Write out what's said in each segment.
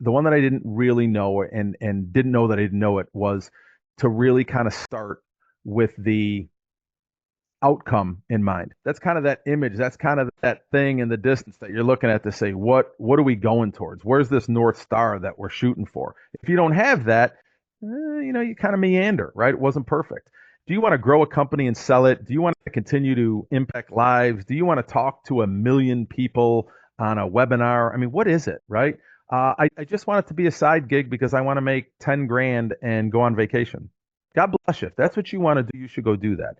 the one that I didn't really know and didn't know that I didn't know it was to really kind of start with the outcome in mind. That's kind of that image. That's kind of that thing in the distance that you're looking at to say, what are we going towards? Where's this North Star that we're shooting for? If you don't have that, you kind of meander, right? It wasn't perfect. Do you want to grow a company and sell it? Do you want to continue to impact lives? Do you want to talk to 1 million people on a webinar? I mean, what is it, right? I just want it to be a side gig because I want to make 10 grand and go on vacation. God bless you. If that's what you want to do, you should go do that.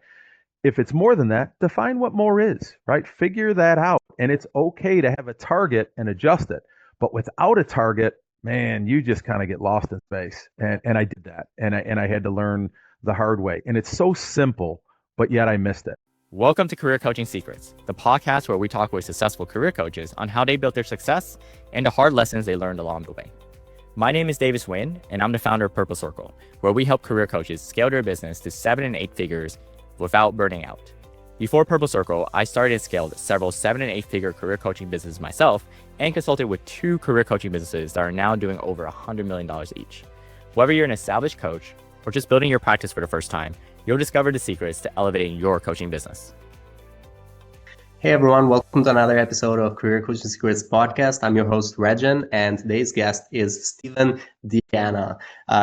If it's more than that, define what more is, right? Figure that out. And it's okay to have a target and adjust it. But without a target, man, you just kind of get lost in space. And I did that. And I had to learn the hard way. And it's so simple, but yet I missed it. Welcome to Career Coaching Secrets, the podcast where we talk with successful career coaches on how they built their success and the hard lessons they learned along the way. My name is Davis Nguyen, and I'm the founder of Purple Circle, where we help career coaches scale their business to 7 and 8 figures without burning out. Before Purple Circle, I started and scaled several 7 and 8 figure career coaching businesses myself and consulted with 2 career coaching businesses that are now doing over $100 million each. Whether you're an established coach or just building your practice for the first time, you'll discover the secrets to elevating your coaching business. Hey everyone, welcome to another episode of Career Coaching Secrets podcast. I'm your host, Regin, and today's guest is Steven Diana.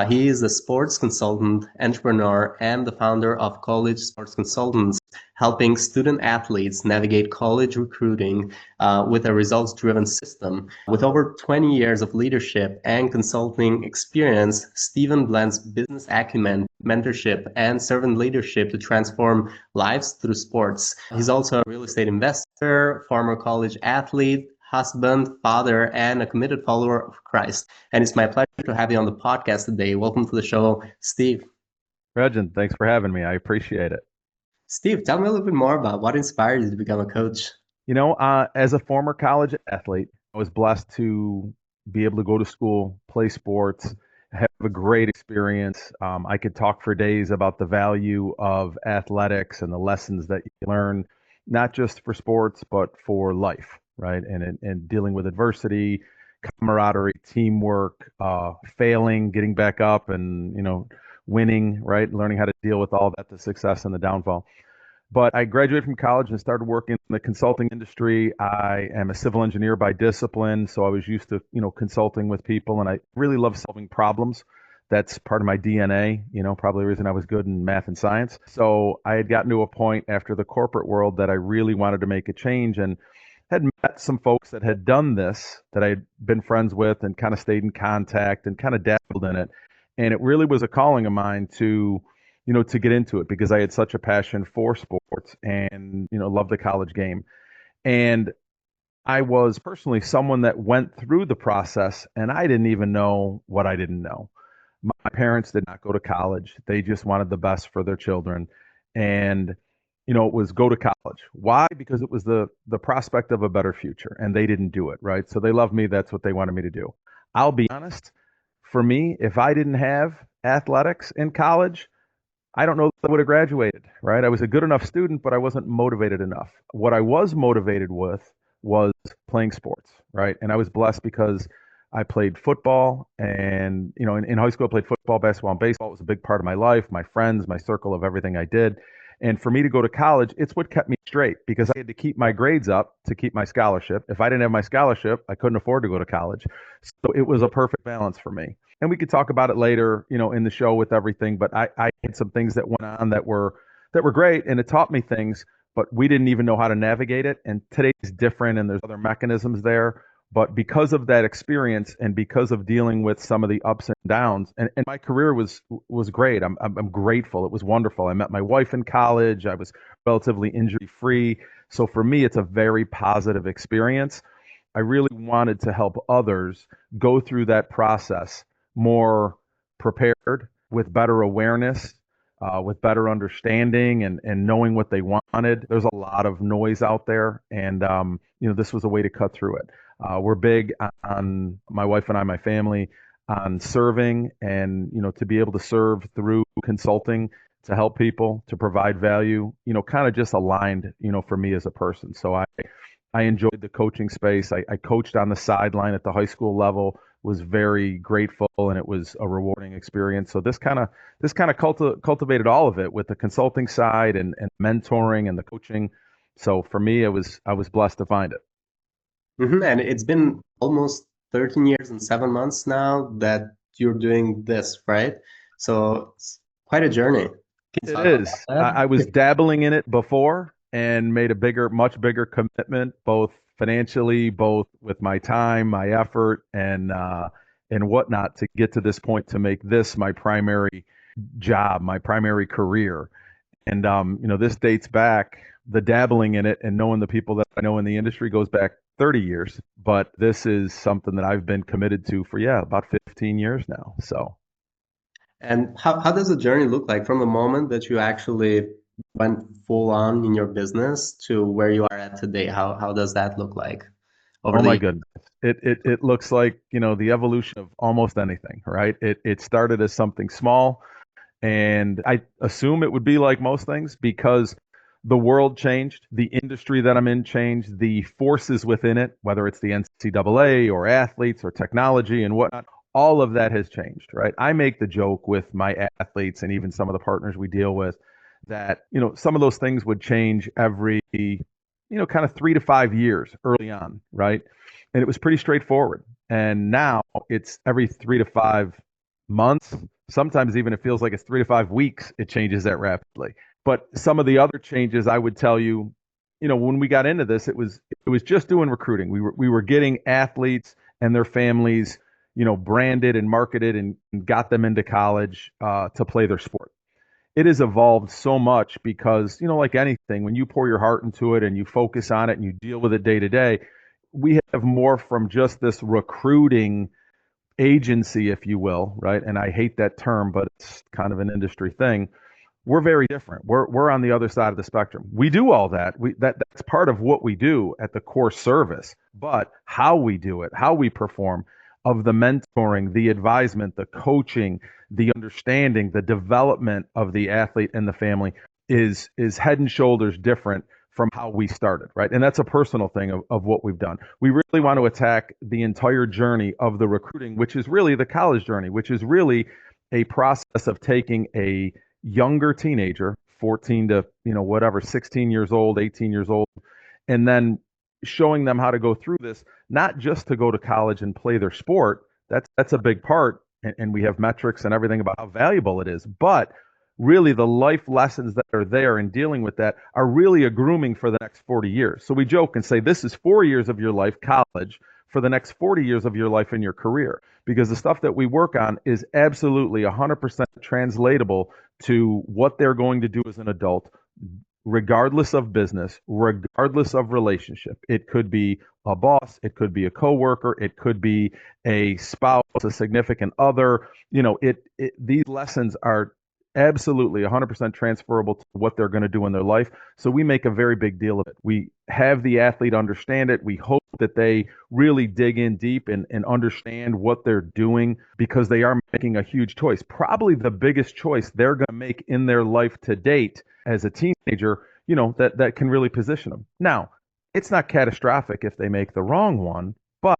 He is a sports consultant, entrepreneur, and the founder of College Sports Consultants, helping student athletes navigate college recruiting with a results-driven system. With over 20 years of leadership and consulting experience, Steven blends business acumen, mentorship, and servant leadership to transform lives through sports. He's also a real estate investor, former college athlete, husband, father, and a committed follower of Christ. And it's my pleasure to have you on the podcast today. Welcome to the show, Steve. Regin, thanks for having me. I appreciate it. Steve, tell me a little bit more about what inspired you to become a coach. As a former college athlete, I was blessed to be able to go to school, play sports, have a great experience. I could talk for days about the value of athletics and the lessons that you learn, not just for sports, but for life, right? And dealing with adversity, camaraderie, teamwork, failing, getting back up, and winning, right? Learning how to deal with all that, the success and the downfall. But I graduated from college and started working in the consulting industry. I am a civil engineer by discipline, so I was used to, consulting with people, and I really love solving problems. That's part of my DNA, probably the reason I was good in math and science. So I had gotten to a point after the corporate world that I really wanted to make a change and had met some folks that had done this, that I had been friends with and kind of stayed in contact and kind of dabbled in it. And it really was a calling of mine to get into it because I had such a passion for sports and, loved the college game. And I was personally someone that went through the process and I didn't even know what I didn't know. My parents did not go to college. They just wanted the best for their children. And, it was go to college. Why? Because it was the prospect of a better future and they didn't do it, right? So they loved me. That's what they wanted me to do. I'll be honest. For me, if I didn't have athletics in college, I don't know if I would have graduated, right? I was a good enough student, but I wasn't motivated enough. What I was motivated with was playing sports, right? And I was blessed because I played football and, in high school, I played football, basketball, and baseball. It was a big part of my life, my friends, my circle of everything I did. And for me to go to college, it's what kept me straight because I had to keep my grades up to keep my scholarship. If I didn't have my scholarship, I couldn't afford to go to college. So it was a perfect balance for me. And we could talk about it later, in the show with everything. But I had some things that went on that were great, and it taught me things, but we didn't even know how to navigate it. And today's different, and there's other mechanisms there. But because of that experience and because of dealing with some of the ups and downs, and my career was great. I'm grateful. It was wonderful. I met my wife in college. I was relatively injury free. So for me, it's a very positive experience. I really wanted to help others go through that process more prepared, with better awareness, with better understanding and knowing what they wanted. There's a lot of noise out there, and this was a way to cut through it. We're big on, my wife and I, my family, on serving and, to be able to serve through consulting to help people, to provide value, kind of just aligned, for me as a person. So I enjoyed the coaching space. I coached on the sideline at the high school level, was very grateful, and it was a rewarding experience. So this kind of cultivated all of it with the consulting side and mentoring and the coaching. So for me, I was blessed to find it. And it's been almost 13 years and 7 months now that you're doing this, right? So it's quite a journey. Can you It talk about is. I that? was dabbling in it before and made a much bigger commitment, both financially, both with my time, my effort, and whatnot, to get to this point to make this my primary job, my primary career. And this dates back. The dabbling in it and knowing the people that I know in the industry goes back 30 years, but this is something that I've been committed to for about 15 years now. So. And how does the journey look like from the moment that you actually went full on in your business to where you are at today? How does that look like over Oh the my years? goodness. It looks like, the evolution of almost anything, right? It started as something small, and I assume it would be like most things because the world changed, the industry that I'm in changed, the forces within it, whether it's the NCAA or athletes or technology and whatnot, all of that has changed, right? I make the joke with my athletes and even some of the partners we deal with that, some of those things would change every, kind of 3 to 5 years early on, right? And it was pretty straightforward. And now it's every 3 to 5 months. Sometimes even it feels like it's 3 to 5 weeks. It changes that rapidly. But some of the other changes, I would tell you, when we got into this, it was just doing recruiting. We were getting athletes and their families, branded and marketed and got them into college to play their sport. It has evolved so much because, like anything, when you pour your heart into it and you focus on it and you deal with it day to day, we have more from just this recruiting agency, if you will, right? And I hate that term, but it's kind of an industry thing. We're very different. We're on the other side of the spectrum. We do all that. That's part of what we do at the core service. But how we do it, how we perform, of the mentoring, the advisement, the coaching, the understanding, the development of the athlete and the family is head and shoulders different from how we started, right? And that's a personal thing of what we've done. We really want to attack the entire journey of the recruiting, which is really the college journey, which is really a process of taking a younger teenager, 14 to, whatever, 16 years old, 18 years old, and then showing them how to go through this, not just to go to college and play their sport. That's a big part, and we have metrics and everything about how valuable it is. But really, the life lessons that are there in dealing with that are really a grooming for the next 40 years. So we joke and say this is 4 years of your life, college, for the next 40 years of your life in your career, because the stuff that we work on is absolutely 100% translatable to what they're going to do as an adult, regardless of business, regardless of relationship. It could be a boss, it could be a coworker, it could be a spouse, a significant other. These lessons are absolutely 100% transferable to what they're going to do in their life. So we make a very big deal of it. We have the athlete understand it. We hope that they really dig in deep and understand what they're doing, because they are making a huge choice, probably the biggest choice they're going to make in their life to date as a teenager, that can really position them. Now, it's not catastrophic if they make the wrong one, but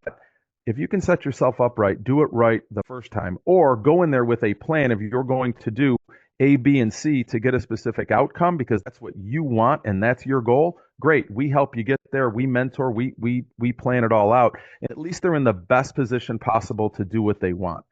if you can set yourself up right, do it right the first time, or go in there with a plan if you're going to do A, B, and C to get a specific outcome because that's what you want and that's your goal. Great. We help you get there. We mentor, we plan it all out. And at least they're in the best position possible to do what they want.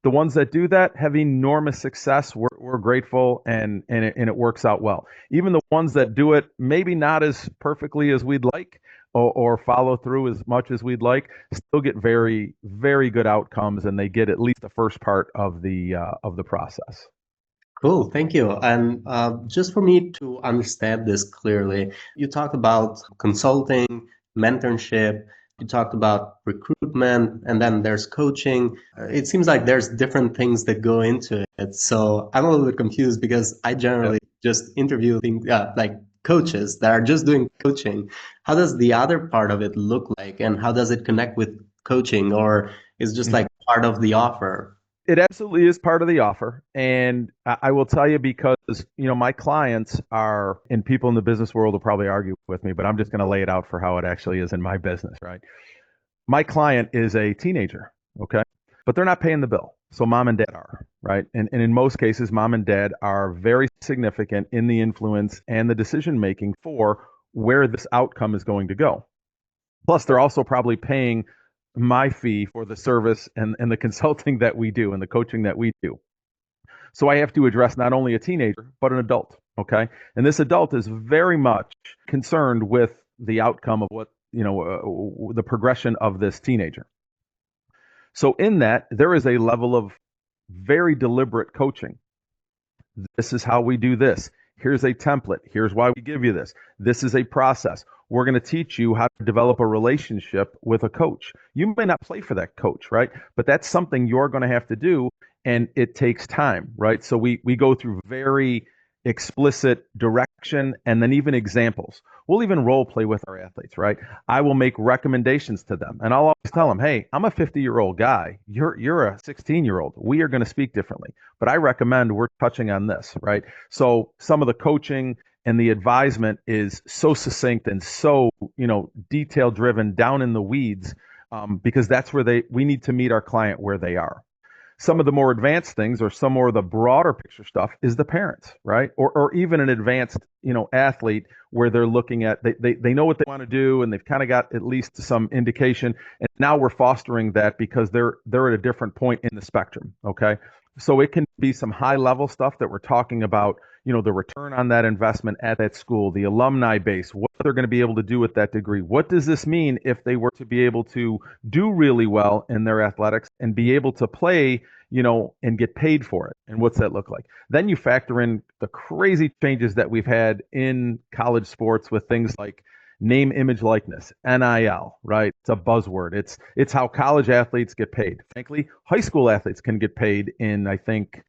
The ones that do that have enormous success. We're grateful, and it works out well. Even the ones that do it maybe not as perfectly as we'd like, or follow through as much as we'd like, still get very, very good outcomes, and they get at least the first part of the process. Cool, thank you. And just for me to understand this clearly, you talked about consulting, mentorship, you talked about recruitment, and then there's coaching. It seems like there's different things that go into it. So I'm a little bit confused because I Yep. generally just interview things like coaches that are just doing coaching. How does the other part of it look like, and how does it connect with coaching, or is just like part of the offer? It absolutely is part of the offer. And I will tell you, because, my clients are, and people in the business world will probably argue with me, but I'm just going to lay it out for how it actually is in my business, right? My client is a teenager. Okay. but they're not paying the bill. So mom and dad are, right? And in most cases, mom and dad are very significant in the influence and the decision making for where this outcome is going to go. Plus, they're also probably paying my fee for the service and the consulting that we do and the coaching that we do. So I have to address not only a teenager, but an adult. Okay. And this adult is very much concerned with the outcome of what, the progression of this teenager. So in that, there is a level of very deliberate coaching. This is how we do this. Here's a template. Here's why we give you this. This is a process. We're going to teach you how to develop a relationship with a coach. You may not play for that coach, right? But that's something you're going to have to do, and it takes time, right? So we go through very explicit direction and then even examples. We'll even role play with our athletes, right? I will make recommendations to them, and I'll always tell them, "Hey, I'm a 50-year-old guy. You're a 16-year-old. We are going to speak differently, but I recommend we're touching on this," right? So some of the coaching and the advisement is so succinct and so detail driven, down in the weeds, because that's where we need to meet our client where they are. Some of the more advanced things, or some more of the broader picture stuff, is the parents, right? Or even an advanced athlete where they're looking at, they know what they want to do, and they've kind of got at least some indication, and now we're fostering that because they're at a different point in the spectrum. Okay, so it can be some high level stuff that we're talking about, the return on that investment at that school, the alumni base, what they're going to be able to do with that degree. What does this mean if they were to be able to do really well in their athletics and be able to play, and get paid for it? And what's that look like? Then you factor in the crazy changes that we've had in college sports with things like name, image, likeness, NIL, right? It's a buzzword. It's how college athletes get paid. Frankly, high school athletes can get paid in, I think,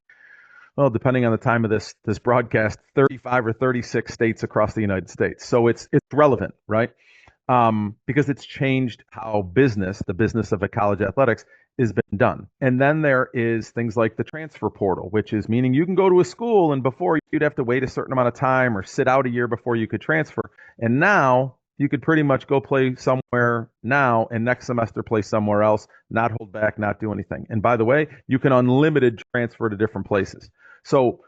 well, depending on the time of this broadcast, 35 or 36 states across the United States. So it's relevant, right? Because it's changed how the business of a college athletics is been done. And then there is things like the transfer portal, which is meaning you can go to a school and before you'd have to wait a certain amount of time or sit out a year before you could transfer. And now you could pretty much go play somewhere now and next semester play somewhere else, not hold back, not do anything. And by the way, you can unlimited transfer to different places. So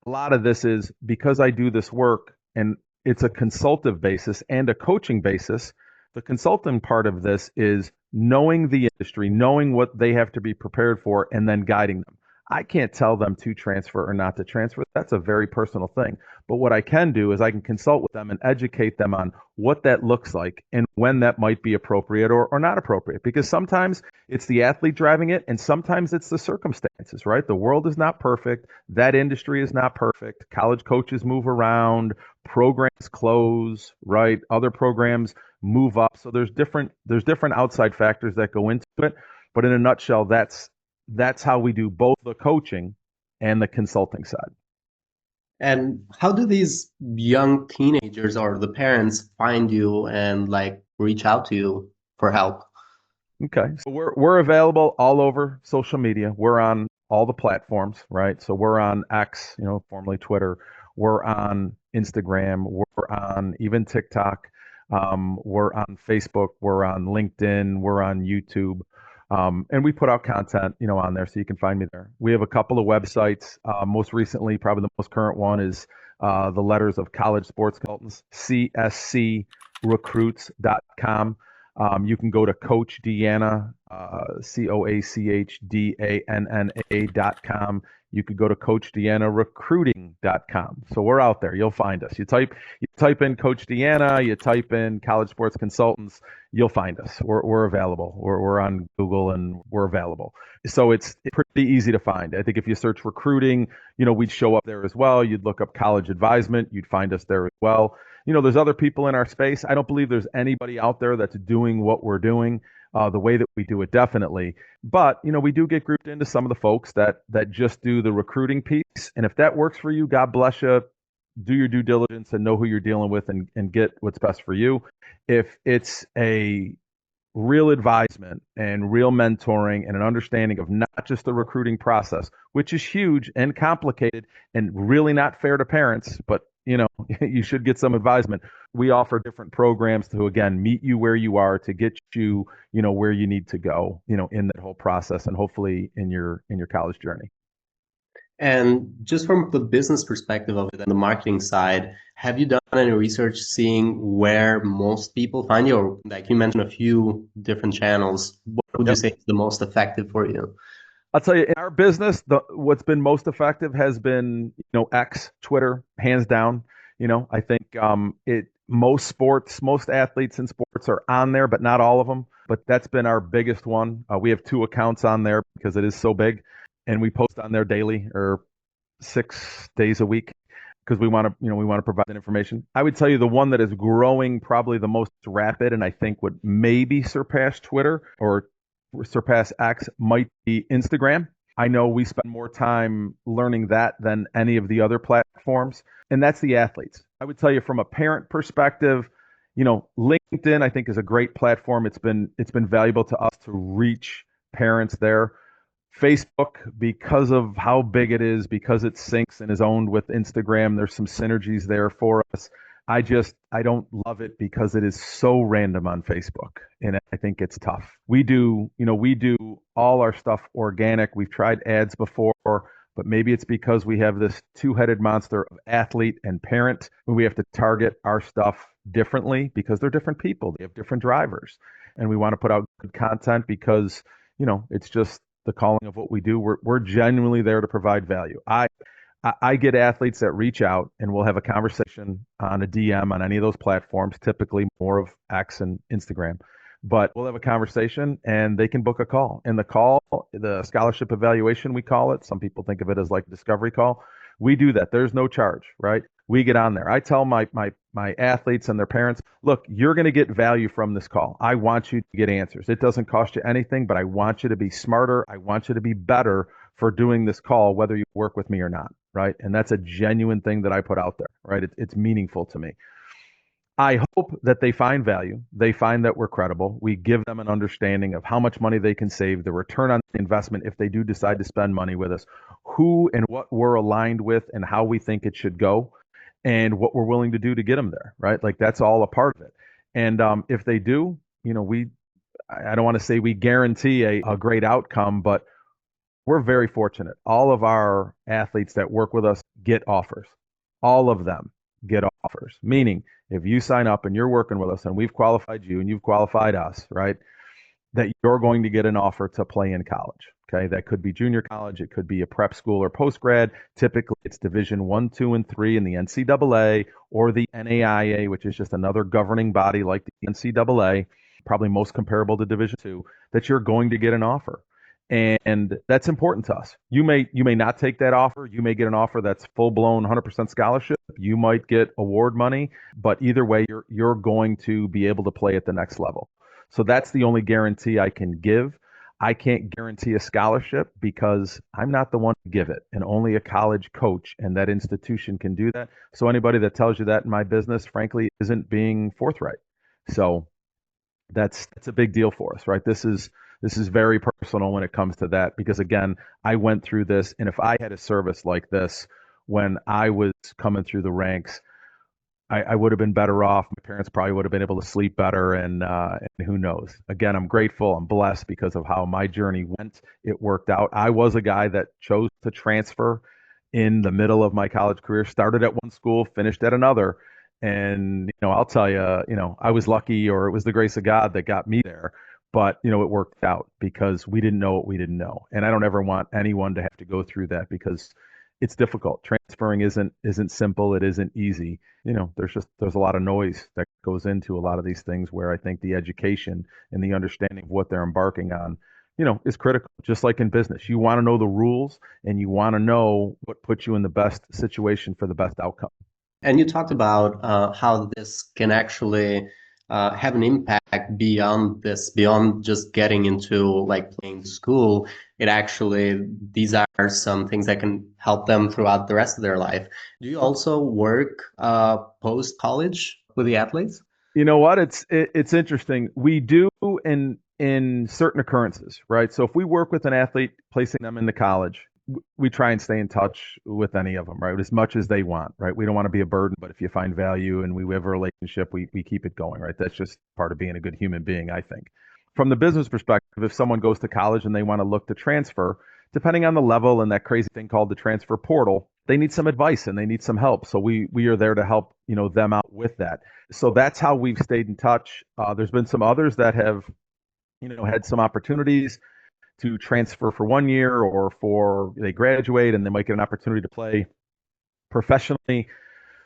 a lot of this is because I do this work and it's a consultative basis and a coaching basis. The consulting part of this is knowing the industry, knowing what they have to be prepared for, and then guiding them. I can't tell them to transfer or not to transfer. That's a very personal thing. But what I can do is I can consult with them and educate them on what that looks like and when that might be appropriate or not appropriate. Because sometimes it's the athlete driving it, and sometimes it's the circumstances, right? The world is not perfect. That industry is not perfect. College coaches move around, programs close, right? Other programs move up. So there's different outside factors that go into it. But in a nutshell, that's how we do both the coaching and the consulting side. And how do these young teenagers or the parents find you and reach out to you for help? Okay, so we're available all over social media. We're on all the platforms, right? So we're on X, formerly Twitter. We're on Instagram. We're on even TikTok. We're on Facebook. We're on LinkedIn. We're on YouTube. And we put out content, on there, so you can find me there. We have a couple of websites. Most recently, probably the most current one is the letters of college sports consultants, cscrecruits.com. You can go to Coach Deanna, CoachDanna.com. You could go to CoachDeannaRecruiting.com. So we're out there. You'll find us. You type in Coach Deanna, you type in college sports consultants, you'll find us. We're available. We're on Google and we're available. So it's pretty easy to find. I think if you search recruiting, we'd show up there as well. You'd look up college advisement, you'd find us there as well. There's other people in our space. I don't believe there's anybody out there that's doing what we're doing the way that we do it, definitely. But, we do get grouped into some of the folks that just do the recruiting piece. And if that works for you, God bless you. Do your due diligence and know who you're dealing with and get what's best for you. If it's a real advisement and real mentoring and an understanding of not just the recruiting process, which is huge and complicated and really not fair to parents, but you should get some advisement. We offer different programs to, again, meet you where you are to get you, where you need to go, in that whole process and hopefully in your college journey. And just from the business perspective of it and the marketing side, have you done any research seeing where most people find you? Or like you mentioned a few different channels. What would you Yep. say is the most effective for you? I'll tell you, in our business, what's been most effective has been, X, Twitter, hands down. I think most athletes in sports are on there, but not all of them. But that's been our biggest one. We have two accounts on there because it is so big, and we post on there daily or 6 days a week because we want to provide that information. I would tell you the one that is growing probably the most rapid, and I think would maybe surpass Twitter or surpass X might be Instagram. I know we spend more time learning that than any of the other platforms, and that's the athletes. I would tell you from a parent perspective, LinkedIn I think is a great platform. It's been valuable to us to reach parents there. Facebook, because of how big it is, because it syncs and is owned with Instagram, there's some synergies there for us. I don't love it because it is so random on Facebook, and I think it's tough. We do all our stuff organic. We've tried ads before, but maybe it's because we have this two-headed monster of athlete and parent, and we have to target our stuff differently because they're different people. They have different drivers, and we want to put out good content because it's just the calling of what we do. We're genuinely there to provide value. I get athletes that reach out and we'll have a conversation on a DM on any of those platforms, typically more of X and Instagram. But we'll have a conversation and they can book a call. And the call, the scholarship evaluation, we call it. Some people think of it as like a discovery call. We do that. There's no charge, right? We get on there. I tell my athletes and their parents, look, you're going to get value from this call. I want you to get answers. It doesn't cost you anything, but I want you to be smarter. I want you to be better for doing this call, whether you work with me or not, right? And that's a genuine thing that I put out there, right? It's meaningful to me. I hope that they find value. They find that we're credible. We give them an understanding of how much money they can save, the return on the investment if they do decide to spend money with us, who and what we're aligned with and how we think it should go, and what we're willing to do to get them there, right? Like that's all a part of it. And if they do, I don't want to say we guarantee a great outcome, but we're very fortunate. All of our athletes that work with us get offers. All of them get offers. Meaning, if you sign up and you're working with us and we've qualified you and you've qualified us, right, that you're going to get an offer to play in college. Okay, that could be junior college, it could be a prep school or post grad. Typically, it's Division 1, 2, and 3 in the NCAA or the NAIA, which is just another governing body like the NCAA, probably most comparable to Division 2. That you're going to get an offer. And that's important to us. You may not take that offer. You may get an offer that's full blown 100% scholarship. You might get award money, but either way, you're going to be able to play at the next level. So that's the only guarantee I can give. I can't guarantee a scholarship because I'm not the one to give it, and only a college coach and that institution can do that. So anybody that tells you that in my business, frankly, isn't being forthright. So that's a big deal for us, right? This is very personal when it comes to that because again, I went through this, and if I had a service like this when I was coming through the ranks, I would have been better off. My parents probably would have been able to sleep better, and who knows? Again, I'm grateful. I'm blessed because of how my journey went. It worked out. I was a guy that chose to transfer in the middle of my college career. Started at one school, finished at another, and I'll tell you, I was lucky, or it was the grace of God that got me there. But it worked out because we didn't know what we didn't know, and I don't ever want anyone to have to go through that because it's difficult. Transferring isn't simple. It isn't easy. There's a lot of noise that goes into a lot of these things where I think the education and the understanding of what they're embarking on, is critical. Just like in business, you want to know the rules and you want to know what puts you in the best situation for the best outcome. And you talked about how this can actually have an impact beyond this, beyond just getting into like playing school. It actually, these are some things that can help them throughout the rest of their life. Do you also work post college with the athletes? You know what? It's interesting. We do in certain occurrences, right? So if we work with an athlete, placing them into college, we try and stay in touch with any of them, right? As much as they want, right? We don't want to be a burden, but if you find value and we have a relationship, we keep it going, right? That's just part of being a good human being, I think. From the business perspective, if someone goes to college and they want to look to transfer, depending on the level and that crazy thing called the transfer portal, they need some advice and they need some help. So we are there to help, them out with that. So that's how we've stayed in touch. There's been some others that have, had some opportunities to transfer for 1 year or for they graduate and they might get an opportunity to play professionally.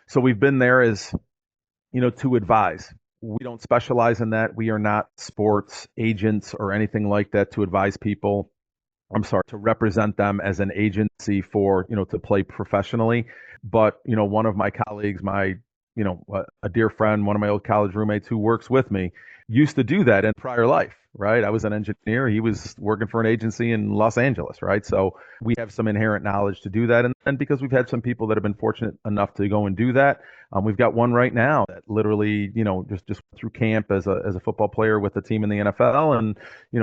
So we've been there as, to advise. We don't specialize in that. We are not sports agents or anything like that to advise people. I'm sorry, to represent them as an agency for, to play professionally. But, one of my colleagues, a dear friend, one of my old college roommates who works with me, used to do that in prior life, right? I was an engineer. He was working for an agency in Los Angeles, right? So we have some inherent knowledge to do that. And because we've had some people that have been fortunate enough to go and do that, we've got one right now that literally, just through camp as a football player with the team in the NFL and,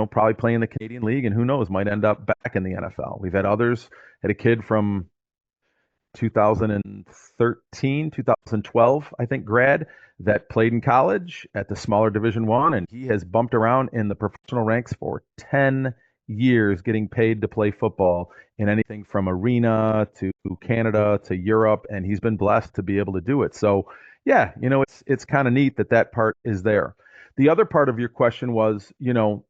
probably playing the Canadian League and who knows, might end up back in the NFL. We've had others, had a kid from 2013, 2012, I think, grad that played in college at the smaller Division One, and he has bumped around in the professional ranks for 10 years, getting paid to play football in anything from arena to Canada to Europe, and he's been blessed to be able to do it. So, yeah, it's kind of neat that part is there. The other part of your question was,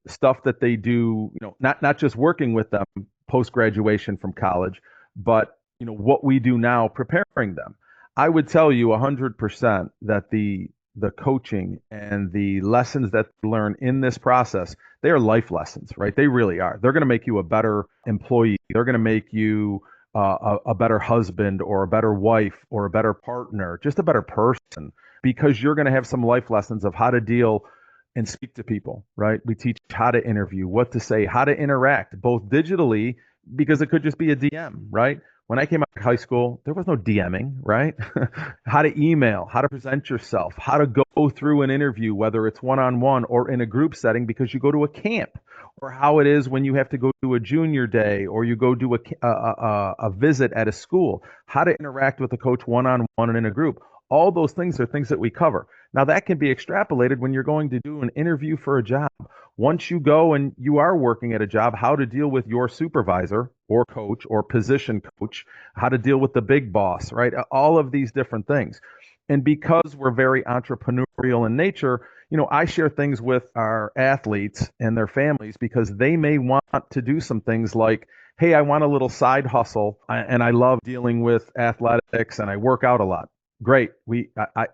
stuff that they do, not just working with them post graduation from college, but what we do now preparing them. I would tell you 100% that the coaching and the lessons that they learn in this process, they are life lessons, right? They really are. They're going to make you a better employee. They're going to make you a better husband or a better wife or a better partner, just a better person, because you're going to have some life lessons of how to deal and speak to people, right? We teach how to interview, what to say, how to interact, both digitally, because it could just be a DM, right? When I came out of high school, there was no DMing, right? How to email, how to present yourself, how to go through an interview, whether it's one-on-one or in a group setting because you go to a camp, or how it is when you have to go to a junior day or you go do a visit at a school, how to interact with a coach one-on-one and in a group. All those things are things that we cover. Now, that can be extrapolated when you're going to do an interview for a job. Once you go and you are working at a job, how to deal with your supervisor or coach or position coach, how to deal with the big boss, right? All of these different things. And because we're very entrepreneurial in nature, I share things with our athletes and their families because they may want to do some things like, hey, I want a little side hustle and I love dealing with athletics and I work out a lot. Great.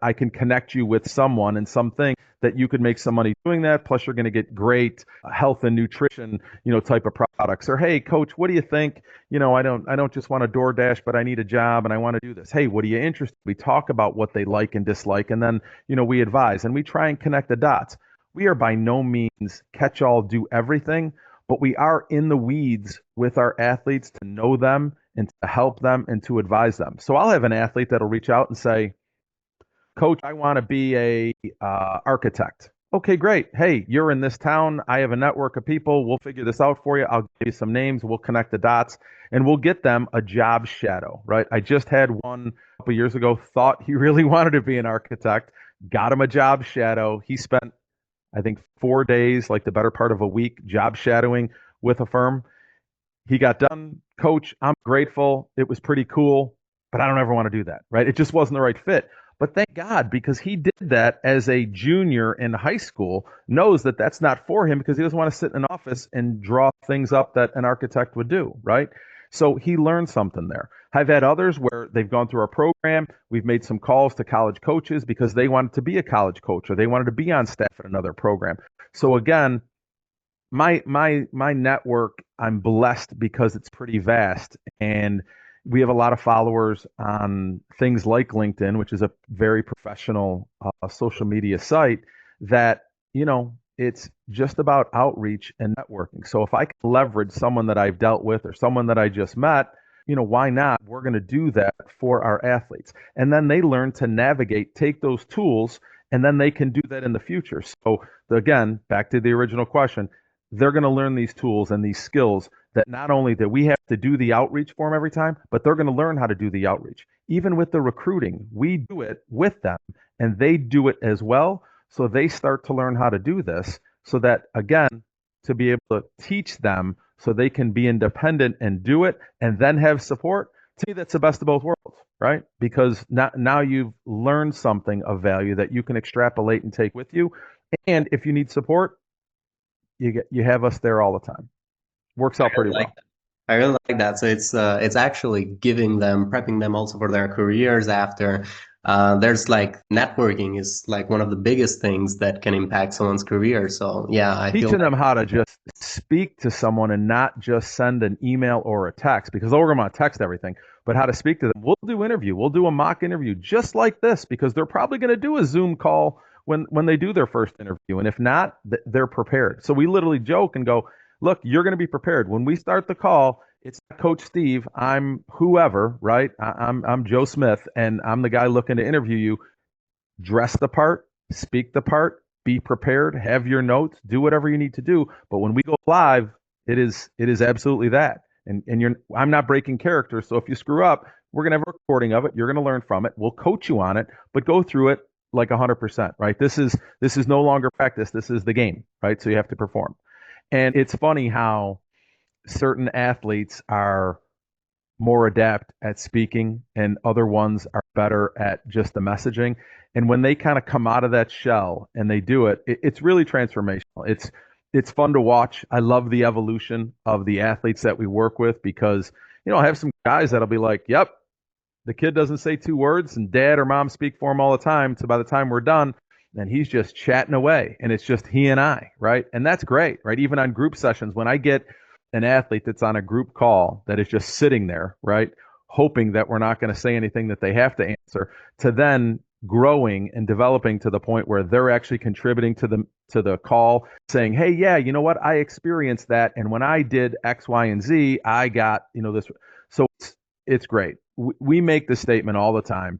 I can connect you with someone and something that you could make some money doing that. Plus, you're going to get great health and nutrition, type of products. Or, hey, coach, what do you think? I don't just want a DoorDash, but I need a job and I want to do this. Hey, what are you interested? We talk about what they like and dislike, and then we advise and we try and connect the dots. We are by no means catch all, do everything, but we are in the weeds with our athletes to know them and to help them and to advise them. So I'll have an athlete that'll reach out and say, Coach, I want to be a architect. Okay, great. Hey, you're in this town. I have a network of people. We'll figure this out for you. I'll give you some names. We'll connect the dots and we'll get them a job shadow, right? I just had one a couple years ago, thought he really wanted to be an architect, got him a job shadow. He spent, I think, 4 days, like the better part of a week, job shadowing with a firm. He got done. Coach, I'm grateful. It was pretty cool, but I don't ever want to do that, right? It just wasn't the right fit. But thank God, because he did that as a junior in high school, knows that that's not for him because he doesn't want to sit in an office and draw things up that an architect would do, right? So he learned something there. I've had others where they've gone through our program. We've made some calls to college coaches because they wanted to be a college coach or they wanted to be on staff at another program. So again, my network, I'm blessed because it's pretty vast, and we have a lot of followers on things like LinkedIn, which is a very professional social media site that, it's just about outreach and networking. So if I can leverage someone that I've dealt with or someone that I just met, why not? We're going to do that for our athletes. And then they learn to navigate, take those tools, and then they can do that in the future. So again, back to the original question, they're going to learn these tools and these skills that not only that we have to do the outreach for them every time, but they're going to learn how to do the outreach. Even with the recruiting, we do it with them and they do it as well. So they start to learn how to do this so that, again, to be able to teach them so they can be independent and do it and then have support. To me, that's the best of both worlds, right? Because now you've learned something of value that you can extrapolate and take with you. And if you need support, you have us there all the time. Works out pretty well. I really like that. So it's actually giving them, prepping them also for their careers after. There's like networking is like one of the biggest things that can impact someone's career. So yeah, I feel Teaching them how to just speak to someone and not just send an email or a text, because they're going to text everything, but how to speak to them. We'll do interview. We'll do a mock interview just like this, because they're probably going to do a Zoom call when they do their first interview. And if not, they're prepared. So we literally joke and go, look, you're going to be prepared. When we start the call, it's not Coach Steve. I'm whoever, right? I'm Joe Smith, and I'm the guy looking to interview you. Dress the part, speak the part, be prepared, have your notes, do whatever you need to do. But when we go live, it is absolutely that. And I'm not breaking character. So if you screw up, we're going to have a recording of it. You're going to learn from it. We'll coach you on it, but go through it like 100%, right? This is no longer practice. This is the game, right? So you have to perform. And it's funny how certain athletes are more adept at speaking and other ones are better at just the messaging. And when they kind of come out of that shell and they do it, it's really transformational. It's fun to watch. I love the evolution of the athletes that we work with, because, I have some guys that'll be like, yep, the kid doesn't say two words and dad or mom speak for him all the time. So by the time we're done, and he's just chatting away and it's just he and I, right? And that's great, right? Even on group sessions, when I get an athlete that's on a group call that is just sitting there, right, hoping that we're not going to say anything that they have to answer, to then growing and developing to the point where they're actually contributing to the call, saying, hey, yeah, you know what, I experienced that, and when I did X, Y, and Z, I got this. So it's great. We make the statement all the time.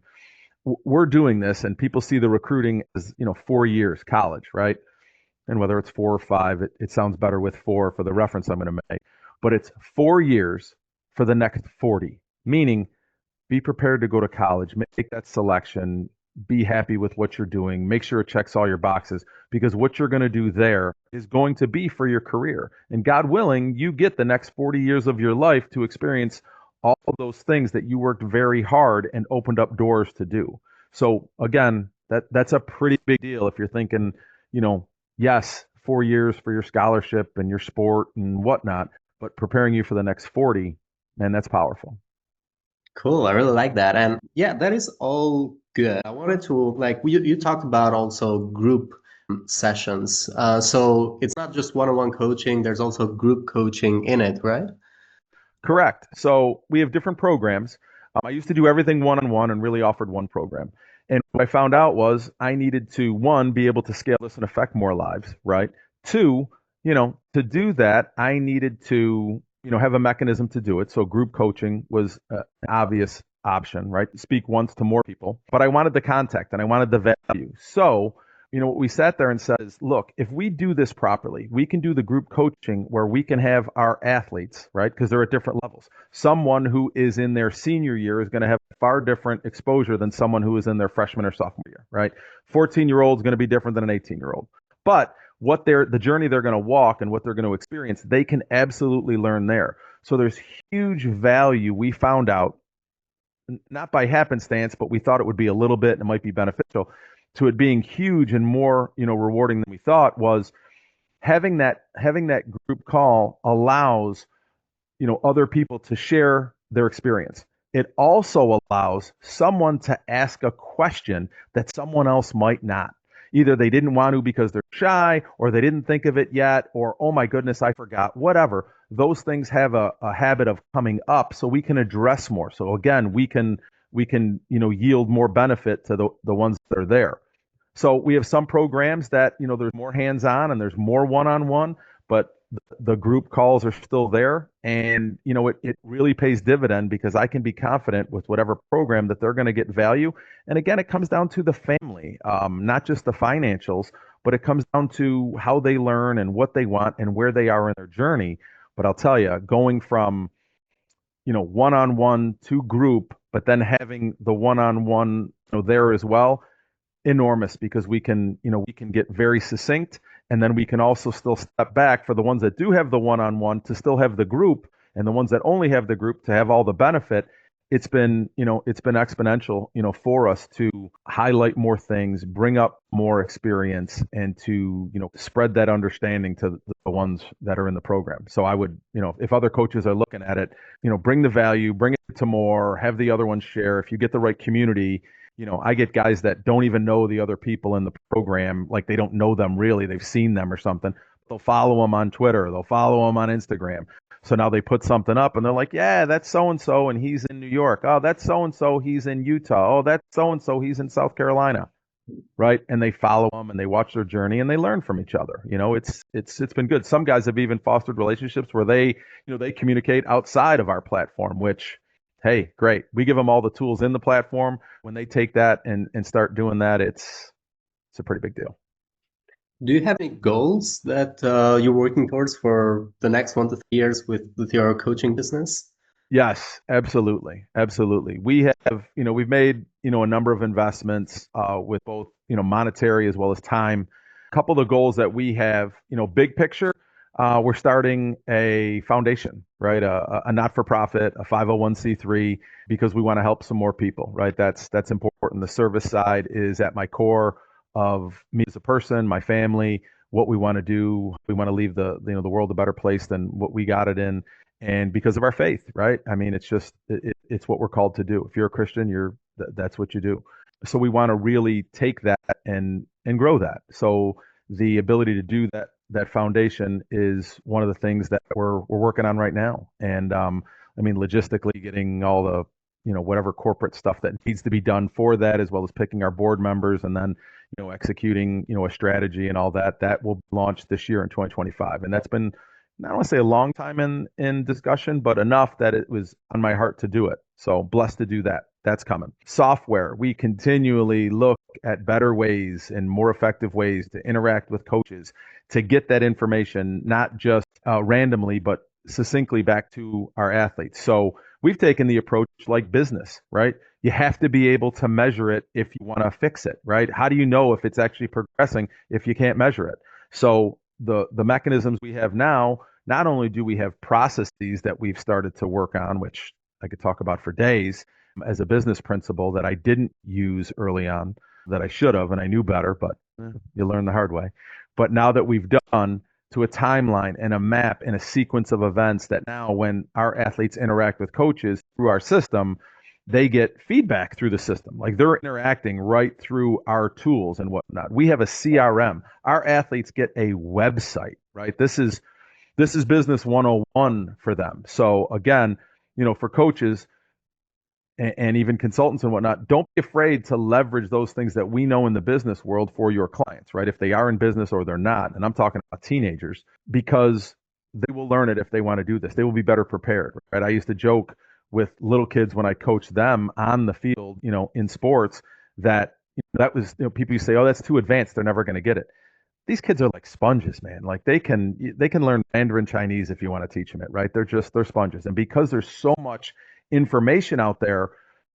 We're doing this, and people see the recruiting as 4 years college, right? And whether it's 4 or 5, it sounds better with 4 for the reference I'm going to make. But it's 4 years for the next 40, meaning be prepared to go to college, make that selection, be happy with what you're doing, make sure it checks all your boxes, because what you're going to do there is going to be for your career. And God willing, you get the next 40 years of your life to experience all of those things that you worked very hard and opened up doors to do. So again, that's a pretty big deal if you're thinking, yes, 4 years for your scholarship and your sport and whatnot, but preparing you for the next 40, man, that's powerful. Cool. I really like that. And yeah, that is all good. I wanted to, like, you talked about also group sessions. So it's not just one-on-one coaching, there's also group coaching in it, right? Correct. So we have different programs. I used to do everything one-on-one and really offered one program. And what I found out was I needed to, one, be able to scale this and affect more lives, right? Two, to do that, I needed to, have a mechanism to do it. So group coaching was an obvious option, right? Speak once to more people. But I wanted the contact and I wanted the value. So, what we sat there and said is, look, if we do this properly, we can do the group coaching where we can have our athletes, right? Because they're at different levels. Someone who is in their senior year is going to have far different exposure than someone who is in their freshman or sophomore year, right? 14-year-old is going to be different than an 18-year-old. But the journey they're going to walk and what they're going to experience, they can absolutely learn there. So there's huge value we found out, not by happenstance, but we thought it would be a little bit and it might be beneficial to it being huge and more, rewarding than we thought, was having that group call allows, other people to share their experience. It also allows someone to ask a question that someone else might not. Either they didn't want to because they're shy, or they didn't think of it yet, or, oh my goodness, I forgot, whatever. Those things have a habit of coming up, so we can address more. So again, we can yield more benefit to the ones that are there. So we have some programs that, there's more hands-on and there's more one-on-one, but the group calls are still there. And, it really pays dividend, because I can be confident with whatever program that they're going to get value. And again, it comes down to the family, not just the financials, but it comes down to how they learn and what they want and where they are in their journey. But I'll tell you, going from, one-on-one to group, but then having the one-on-one, there as well, enormous, because we can get very succinct, and then we can also still step back for the ones that do have the one-on-one to still have the group, and the ones that only have the group to have all the benefit. It's been exponential, for us to highlight more things, bring up more experience, and to, spread that understanding to the ones that are in the program. So I would, if other coaches are looking at it, bring the value, bring it to more, have the other ones share. If you get the right community, I get guys that don't even know the other people in the program, like they don't know them really. They've seen them or something. They'll follow them on Twitter. They'll follow them on Instagram. So now they put something up and they're like, yeah, that's so and so and he's in New York. Oh, that's so and so, he's in Utah. Oh, that's so and so, he's in South Carolina. Right? And they follow them and they watch their journey and they learn from each other. It's been good. Some guys have even fostered relationships where they communicate outside of our platform, which, hey, great. We give them all the tools in the platform. When they take that and start doing that, it's a pretty big deal. Do you have any goals that you're working towards for the next 1 to 3 years with your coaching business? Yes, absolutely. Absolutely. We have, we've made, a number of investments with both, monetary as well as time. A couple of the goals that we have, big picture, we're starting a foundation, right? A not-for-profit, a 501c3, because we want to help some more people, right? That's important. The service side is at my core of me as a person, my family, what we want to do. We want to leave the world a better place than what we got it in. And because of our faith, right? I mean, it's what we're called to do. If you're a Christian, that's what you do. So we want to really take that and grow that. So the ability to do that foundation is one of the things that we're working on right now. And I mean, logistically, getting all the whatever corporate stuff that needs to be done for that, as well as picking our board members, and then executing a strategy and all that will be launched this year in 2025. And that's been, I don't want to say a long time in discussion, but enough that it was on my heart to do it. So blessed to do that. That's coming. Software. We continually look at better ways and more effective ways to interact with coaches, to get that information, not just randomly, but succinctly back to our athletes. So we've taken the approach like business, right? You have to be able to measure it if you want to fix it, right? How do you know if it's actually progressing if you can't measure it? So the mechanisms we have now, not only do we have processes that we've started to work on, which I could talk about for days, as a business principle that I didn't use early on, that I should have, and I knew better, but you learn the hard way. But now that we've done to a timeline and a map and a sequence of events, that now when our athletes interact with coaches through our system, they get feedback through the system. Like they're interacting right through our tools and whatnot. We have a CRM. Our athletes get a website, right? This is business 101 for them. So again, for coaches and even consultants and whatnot, don't be afraid to leverage those things that we know in the business world for your clients, right? If they are in business or they're not, and I'm talking about teenagers, because they will learn it if they want to do this. They will be better prepared, right? I used to joke with little kids when I coached them on the field, in sports, that that was, people used to say, oh, that's too advanced, they're never going to get it. These kids are like sponges, man. Like they can learn Mandarin Chinese if you want to teach them it, right? They're sponges. And because there's so much information out there,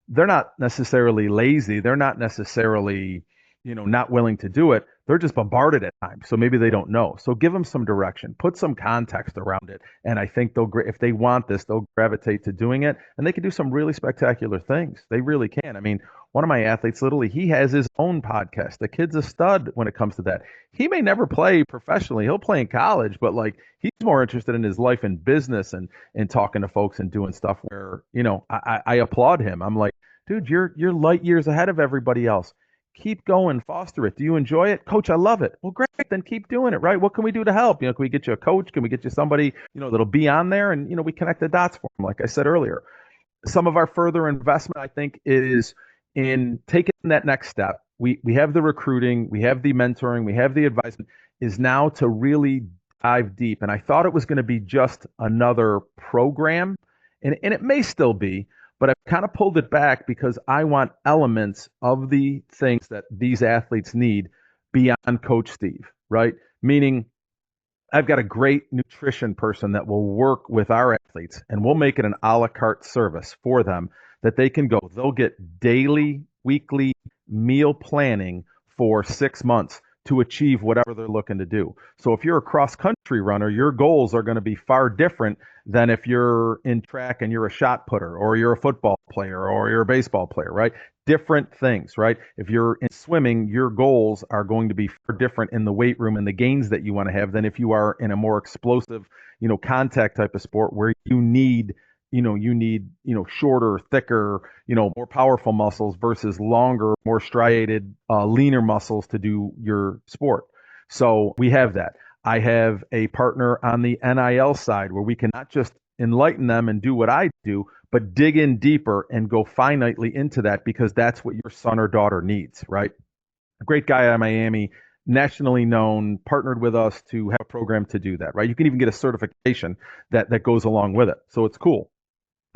they're not necessarily lazy. They're not necessarily, not willing to do it. They're just bombarded at times. So maybe they don't know. So give them some direction, put some context around it. And I think if they want this, they'll gravitate to doing it, and they can do some really spectacular things. They really can. I mean, one of my athletes, literally, he has his own podcast. The kid's a stud when it comes to that. He may never play professionally. He'll play in college, but like he's more interested in his life and business and talking to folks and doing stuff where, I applaud him. I'm like, dude, you're light years ahead of everybody else. Keep going, foster it. Do you enjoy it? Coach, I love it. Well, great, then keep doing it, right? What can we do to help? Can we get you a coach? Can we get you somebody, that'll be on there, and, we connect the dots for them, like I said earlier. Some of our further investment, I think, is in taking that next step. We have the recruiting, we have the mentoring, we have the advisement, is now to really dive deep. And I thought it was going to be just another program, and it may still be, but I've kind of pulled it back because I want elements of the things that these athletes need beyond Coach Steve, right? Meaning, I've got a great nutrition person that will work with our athletes, and we'll make it an a la carte service for them that they can go. They'll get daily, weekly meal planning for 6 months to achieve whatever they're looking to do. So if you're a cross country runner, your goals are going to be far different than if you're in track and you're a shot putter, or you're a football player, or you're a baseball player, right? Different things, right? If you're in swimming, your goals are going to be far different in the weight room and the gains that you want to have than if you are in a more explosive, contact type of sport where you need shorter, thicker, more powerful muscles versus longer, more striated, leaner muscles to do your sport. So we have that. I have a partner on the NIL side where we can not just enlighten them and do what I do, but dig in deeper and go finitely into that because that's what your son or daughter needs, right? A great guy out of Miami, nationally known, partnered with us to have a program to do that, right? You can even get a certification that goes along with it. So it's cool.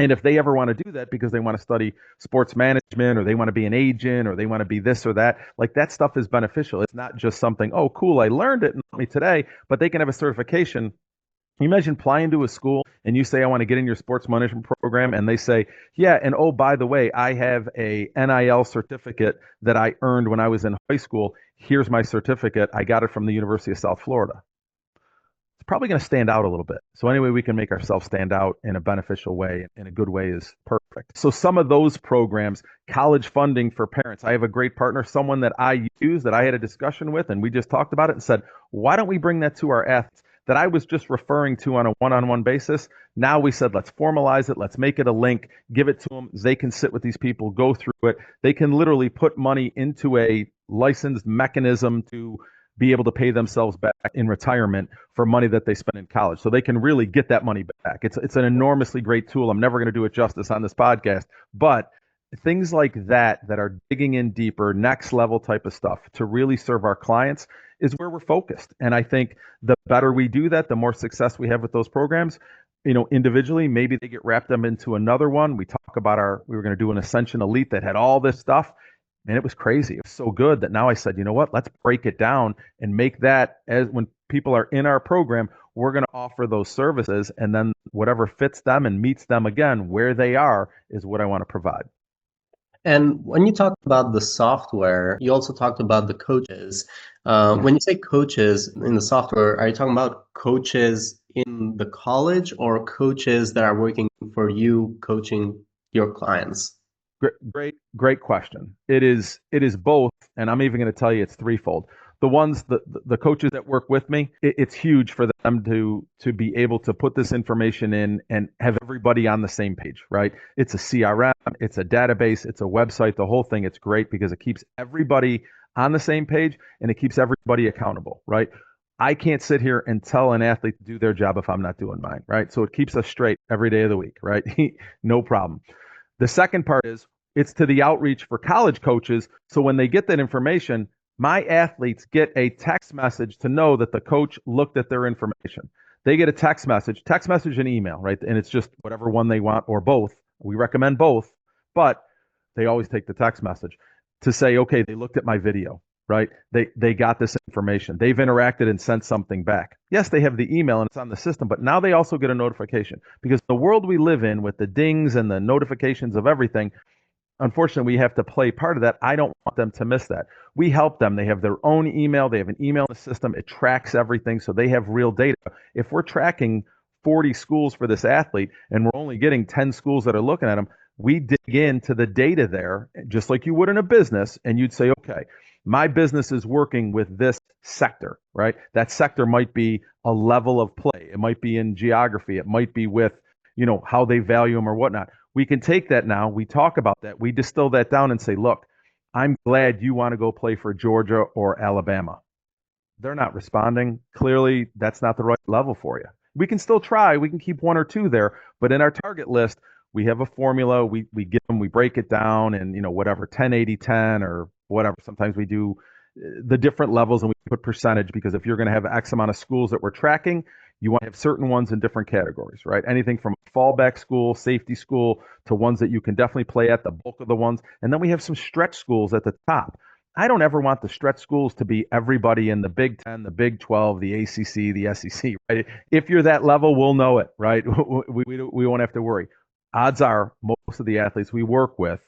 And if they ever want to do that because they want to study sports management or they want to be an agent or they want to be this or that, like that stuff is beneficial. It's not just something, oh, cool, I learned it and helped me today, but they can have a certification. Can you imagine applying to a school and you say, I want to get in your sports management program, and they say, yeah, and oh, by the way, I have a NIL certificate that I earned when I was in high school. Here's my certificate. I got it from the University of South Florida. It's probably going to stand out a little bit. So any way we can make ourselves stand out in a beneficial way, in a good way, is perfect. So some of those programs, college funding for parents. I have a great partner, someone that I use that I had a discussion with, and we just talked about it and said, why don't we bring that to our athletes that I was just referring to on a one-on-one basis? Now we said, let's formalize it. Let's make it a link, give it to them. They can sit with these people, go through it. They can literally put money into a licensed mechanism to be able to pay themselves back in retirement for money that they spent in college. So they can really get that money back. It's an enormously great tool. I'm never going to do it justice on this podcast, but things like that are digging in deeper, next level type of stuff to really serve our clients is where we're focused. And I think the better we do that, the more success we have with those programs. Individually, maybe they get wrapped them into another one. We talk about we were going to do an Ascension Elite that had all this stuff. And it was crazy. It was so good that now I said, you know what? Let's break it down and make that, as when people are in our program, we're going to offer those services, and then whatever fits them and meets them again where they are is what I want to provide. And when you talked about the software, you also talked about the coaches. When you say coaches in the software, are you talking about coaches in the college or coaches that are working for you coaching your clients? Great question. It is both, and I'm even going to tell you it's threefold. The coaches that work with me, it's huge for them to be able to put this information in and have everybody on the same page, right? It's a CRM, it's a database, it's a website, the whole thing. It's great because it keeps everybody on the same page and it keeps everybody accountable, right? I can't sit here and tell an athlete to do their job if I'm not doing mine, right? So it keeps us straight every day of the week, right? No problem. The second part is it's to the outreach for college coaches. So when they get that information, my athletes get a text message to know that the coach looked at their information. They get a text message and email, right? And it's just whatever one they want or both. We recommend both, but they always take the text message to say, okay, they looked at my video, right? They got this information. They've interacted and sent something back. Yes, they have the email and it's on the system, but now they also get a notification because the world we live in with the dings and the notifications of everything, unfortunately, we have to play part of that. I don't want them to miss that. We help them. They have their own email. They have an email in the system. It tracks everything, so they have real data. If we're tracking 40 schools for this athlete and we're only getting 10 schools that are looking at them, we dig into the data there, just like you would in a business, and you'd say, okay, my business is working with this sector, right? That sector might be a level of play. It might be in geography. It might be with, how they value them or whatnot. We can take that now. We talk about that. We distill that down and say, look, I'm glad you want to go play for Georgia or Alabama. They're not responding. Clearly, that's not the right level for you. We can still try. We can keep one or two there. But in our target list, we have a formula. We give them, we break it down and, whatever, 10, 80, 10 or whatever. Sometimes we do the different levels and we put percentage because if you're going to have X amount of schools that we're tracking, you want to have certain ones in different categories, right? Anything from fallback school, safety school, to ones that you can definitely play at, the bulk of the ones. And then we have some stretch schools at the top. I don't ever want the stretch schools to be everybody in the Big Ten, the Big 12, the ACC, the SEC, right? If you're that level, we'll know it, right? We won't have to worry. Odds are most of the athletes we work with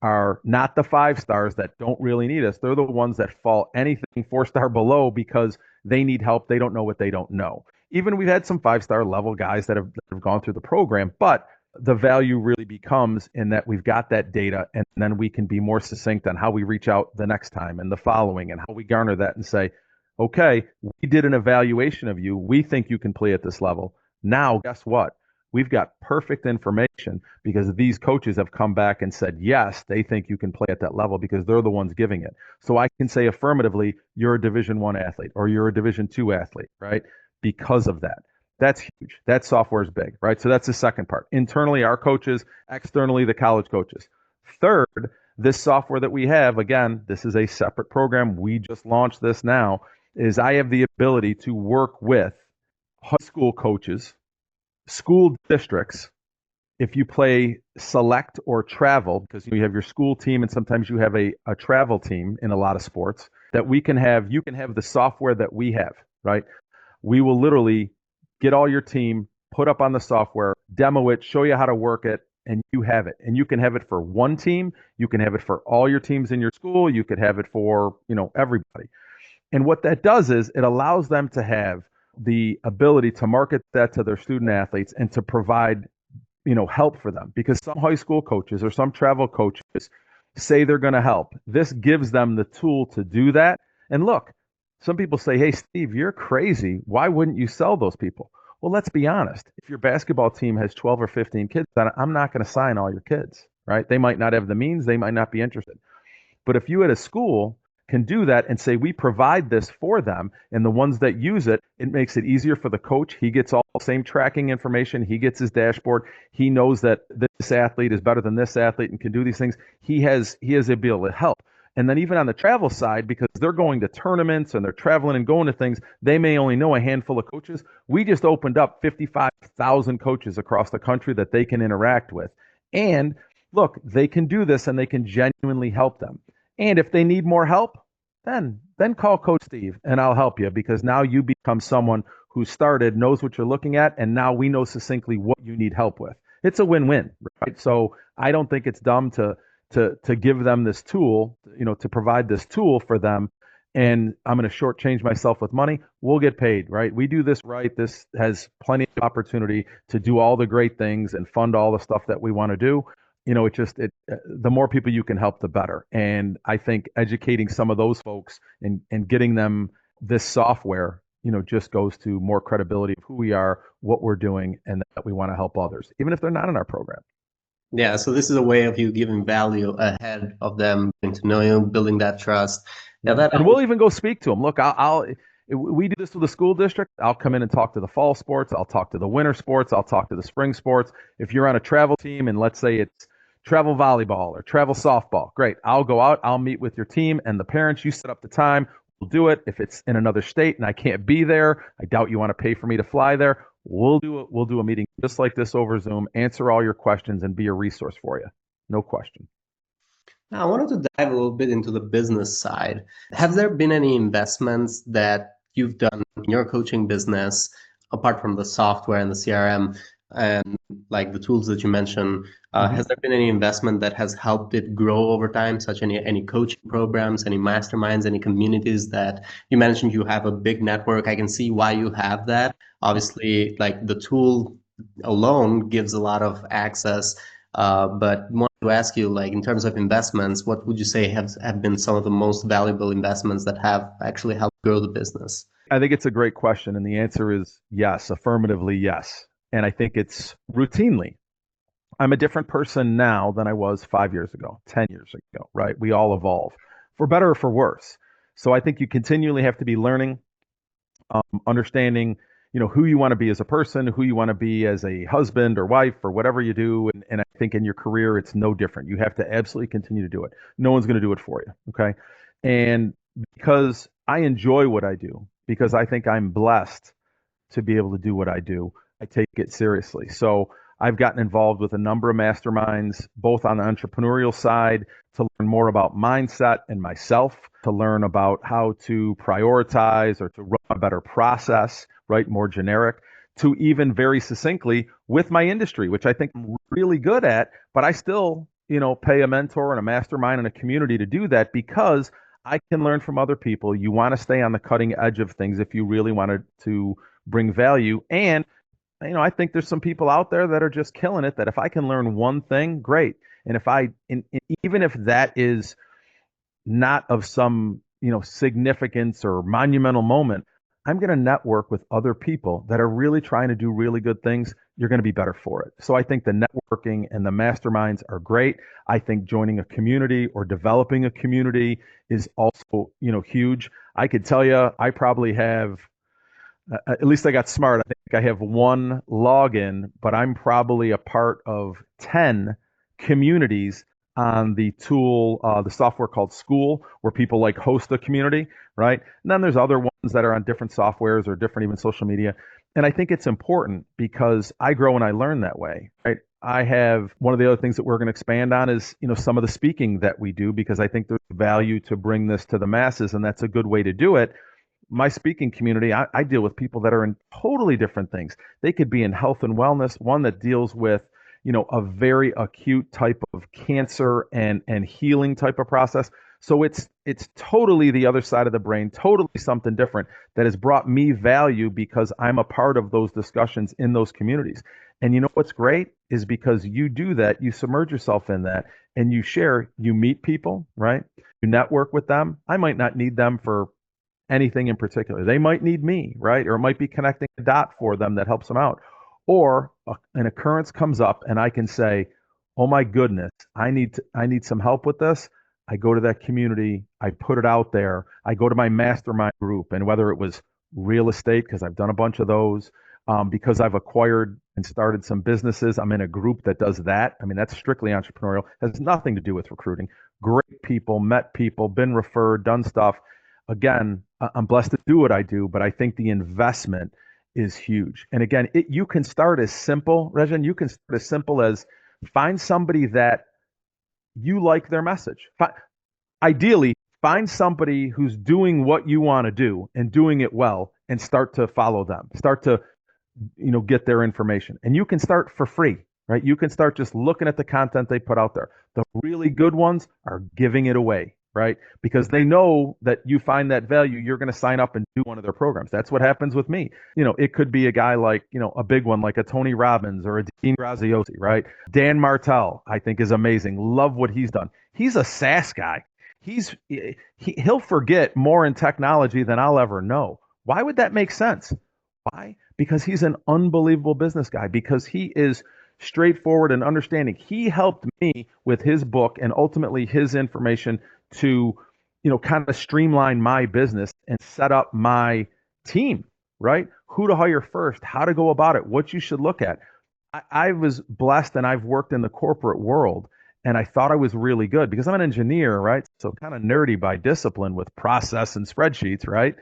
are not the 5 stars that don't really need us. They're the ones that fall anything 4-star below because they need help. They don't know what they don't know. Even we've had some 5-star level guys that have gone through the program, but the value really becomes in that we've got that data, and then we can be more succinct on how we reach out the next time and the following, and how we garner that and say, okay, we did an evaluation of you. We think you can play at this level. Now, guess what? We've got perfect information because these coaches have come back and said, yes, they think you can play at that level because they're the ones giving it. So I can say affirmatively, you're a Division I athlete or you're a Division II athlete, right? Because of that. That's huge. That software is big, right? So that's the second part. Internally, our coaches, externally, the college coaches. Third, this software that we have, again, this is a separate program. We just launched this now, is I have the ability to work with high school coaches, school districts, if you play select or travel, because you have your school team and sometimes you have a travel team in a lot of sports, that you can have the software that we have, right? We will literally get all your team, put up on the software, demo it, show you how to work it, and you have it. And you can have it for one team, you can have it for all your teams in your school, you could have it for, everybody. And what that does is it allows them to have the ability to market that to their student athletes and to provide, help for them. Because some high school coaches or some travel coaches say they're going to help. This gives them the tool to do that. And look, some people say, hey, Steve, you're crazy. Why wouldn't you sell those people? Well, let's be honest. If your basketball team has 12 or 15 kids, then I'm not going to sign all your kids, right? They might not have the means. They might not be interested. But if you at a school can do that and say, we provide this for them, and the ones that use it, it makes it easier for the coach. He gets all the same tracking information. He gets his dashboard. He knows that this athlete is better than this athlete and can do these things. He has the ability to help. And then even on the travel side, because they're going to tournaments and they're traveling and going to things, they may only know a handful of coaches. We just opened up 55,000 coaches across the country that they can interact with. And look, they can do this and they can genuinely help them. And if they need more help, then call Coach Steve and I'll help you, because now you become someone who started, knows what you're looking at, and now we know succinctly what you need help with. It's a win-win, right? So I don't think it's dumb to give them this tool, to provide this tool for them, and I'm going to shortchange myself with money. We'll get paid, right? We do this right. This has plenty of opportunity to do all the great things and fund all the stuff that we want to do. The more people you can help, the better. And I think educating some of those folks and getting them this software, just goes to more credibility of who we are, what we're doing, and that we want to help others, even if they're not in our program. Yeah, so this is a way of you giving value ahead of them, getting to know you, building that trust. Yeah, and we'll even go speak to them. Look, we do this with the school district. I'll come in and talk to the fall sports. I'll talk to the winter sports. I'll talk to the spring sports. If you're on a travel team and let's say it's travel volleyball or travel softball, great. I'll go out. I'll meet with your team and the parents. You set up the time. We'll do it. If it's in another state and I can't be there, I doubt you want to pay for me to fly there. We'll do a meeting just like this over Zoom, answer all your questions, and be a resource for you. No question. Now, I wanted to dive a little bit into the business side. Have there been any investments that you've done in your coaching business, apart from the software and the CRM and like the tools that you mentioned? Has there been any investment that has helped it grow over time, such any coaching programs, any masterminds, any communities that you mentioned? You have a big network. I can see why you have that. Obviously, like the tool alone gives a lot of access, but I want to ask you, like in terms of investments, what would you say have been some of the most valuable investments that have actually helped grow the business? I think it's a great question, and the answer is yes, affirmatively yes. And I think it's routinely. I'm a different person now than I was 5 years ago, 10 years ago, right? We all evolve, for better or for worse. So I think you continually have to be learning, understanding, who you want to be as a person, who you want to be as a husband or wife or whatever you do. And I think in your career, it's no different. You have to absolutely continue to do it. No one's going to do it for you. Okay. And because I enjoy what I do, because I think I'm blessed to be able to do what I do, I take it seriously. So I've gotten involved with a number of masterminds, both on the entrepreneurial side to learn more about mindset and myself, to learn about how to prioritize or to run a better process, right? More generic, to even very succinctly with my industry, which I think I'm really good at, but I still, pay a mentor and a mastermind and a community to do that because I can learn from other people. You want to stay on the cutting edge of things if you really wanted to bring value. And, I think there's some people out there that are just killing it that if I can learn one thing, great. And even if that is not of some, significance or monumental moment, I'm going to network with other people that are really trying to do really good things. You're going to be better for it. So I think the networking and the masterminds are great. I think joining a community or developing a community is also, huge. I could tell you, I probably have, at least I got smart. I think I have one login, but I'm probably a part of 10 communities on the tool, the software called School, where people like host a community, right? And then there's other ones that are on different softwares or different even social media. And I think it's important because I grow and I learn that way, right? I have one of the other things that we're going to expand on is, some of the speaking that we do, because I think there's value to bring this to the masses, and that's a good way to do it. My speaking community, I deal with people that are in totally different things. They could be in health and wellness, one that deals with, a very acute type of cancer and healing type of process. So it's totally the other side of the brain, totally something different that has brought me value because I'm a part of those discussions in those communities. And what's great is because you do that, you submerge yourself in that and you share, you meet people, right? You network with them. I might not need them for anything in particular. They might need me, right? Or it might be connecting a dot for them that helps them out. Or an occurrence comes up and I can say, "Oh my goodness, I need some help with this." I go to that community, I put it out there. I go to my mastermind group, and whether it was real estate, because I've done a bunch of those, because I've acquired and started some businesses, I'm in a group that does that. I mean, that's strictly entrepreneurial, has nothing to do with recruiting. Great people, met people, been referred, done stuff. Again, I'm blessed to do what I do, but I think the investment is huge. And again, you can start as simple, Regan, you can start as simple as find somebody that you like their message. Ideally, find somebody who's doing what you want to do and doing it well and start to follow them. Start to, get their information. And you can start for free, right? You can start just looking at the content they put out there. The really good ones are giving it away, right? Because they know that you find that value, you're going to sign up and do one of their programs. That's what happens with me. It could be a guy like, a big one like a Tony Robbins or a Dean Graziosi, right? Dan Martell, I think is amazing. Love what he's done. He's a SaaS guy. He'll forget more in technology than I'll ever know. Why would that make sense? Why? Because he's an unbelievable business guy, because he is straightforward and understanding. He helped me with his book and ultimately his information to, kind of streamline my business and set up my team, right? Who to hire first, how to go about it, what you should look at. I was blessed and I've worked in the corporate world and I thought I was really good because I'm an engineer, right? So kind of nerdy by discipline with process and spreadsheets, right?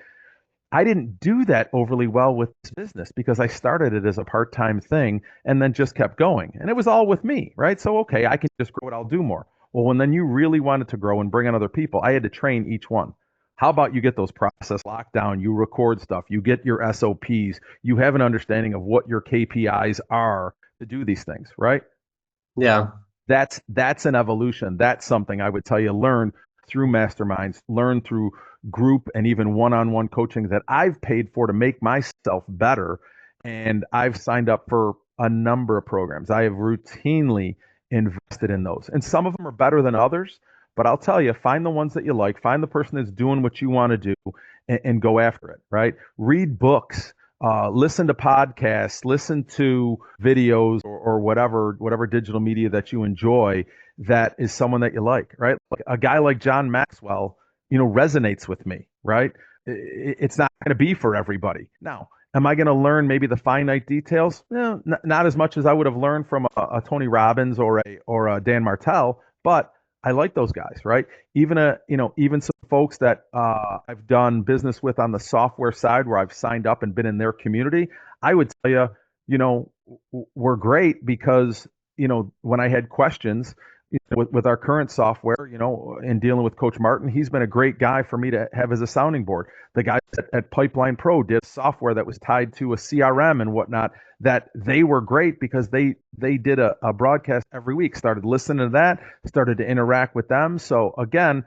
I didn't do that overly well with this business because I started it as a part-time thing and then just kept going. And it was all with me, right? So, okay, I can just grow it, I'll do more. Well, when then you really wanted to grow and bring in other people, I had to train each one. How about you get those process locked down, you record stuff, you get your SOPs, you have an understanding of what your KPIs are to do these things, right? Yeah. That's an evolution. That's something I would tell you, learn through masterminds, learn through group and even one-on-one coaching that I've paid for to make myself better. And I've signed up for a number of programs. I have routinely invested in those. And some of them are better than others, but I'll tell you, find the ones that you like, find the person that's doing what you want to do and go after it, right? Read books. Listen to podcasts, listen to videos or whatever digital media that you enjoy that is someone that you like, right? Like a guy like John Maxwell, resonates with me, right? It's not going to be for everybody. Now, am I going to learn maybe the finite details? Not as much as I would have learned from a Tony Robbins or a Dan Martell, but I like those guys, right? Even some folks that I've done business with on the software side where I've signed up and been in their community, I would tell you, were great because, when I had questions, with our current software, in dealing with Coach Martin, he's been a great guy for me to have as a sounding board. The guys at Pipeline Pro did software that was tied to a CRM and whatnot, that they were great because they did a broadcast every week, started listening to that, started to interact with them. So again,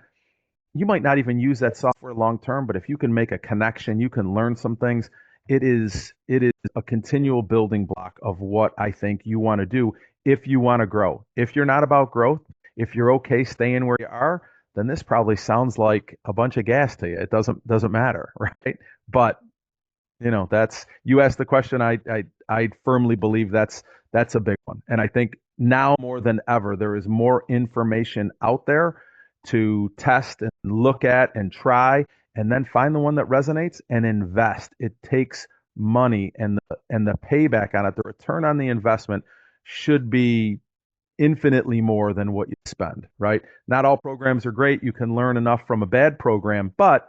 you might not even use that software long term, but if you can make a connection, you can learn some things. It is a continual building block of what I think you want to do if you want to grow. If you're not about growth, if you're okay staying where you are, then this probably sounds like a bunch of gas to you. It doesn't matter, right? But that's, you asked the question. I firmly believe that's a big one, and I think now more than ever there is more information out there to test and look at and try, and then find the one that resonates and invest. It takes money, and the payback on it, the return on the investment, should be infinitely more than what you spend, right? Not all programs are great. You can learn enough from a bad program, but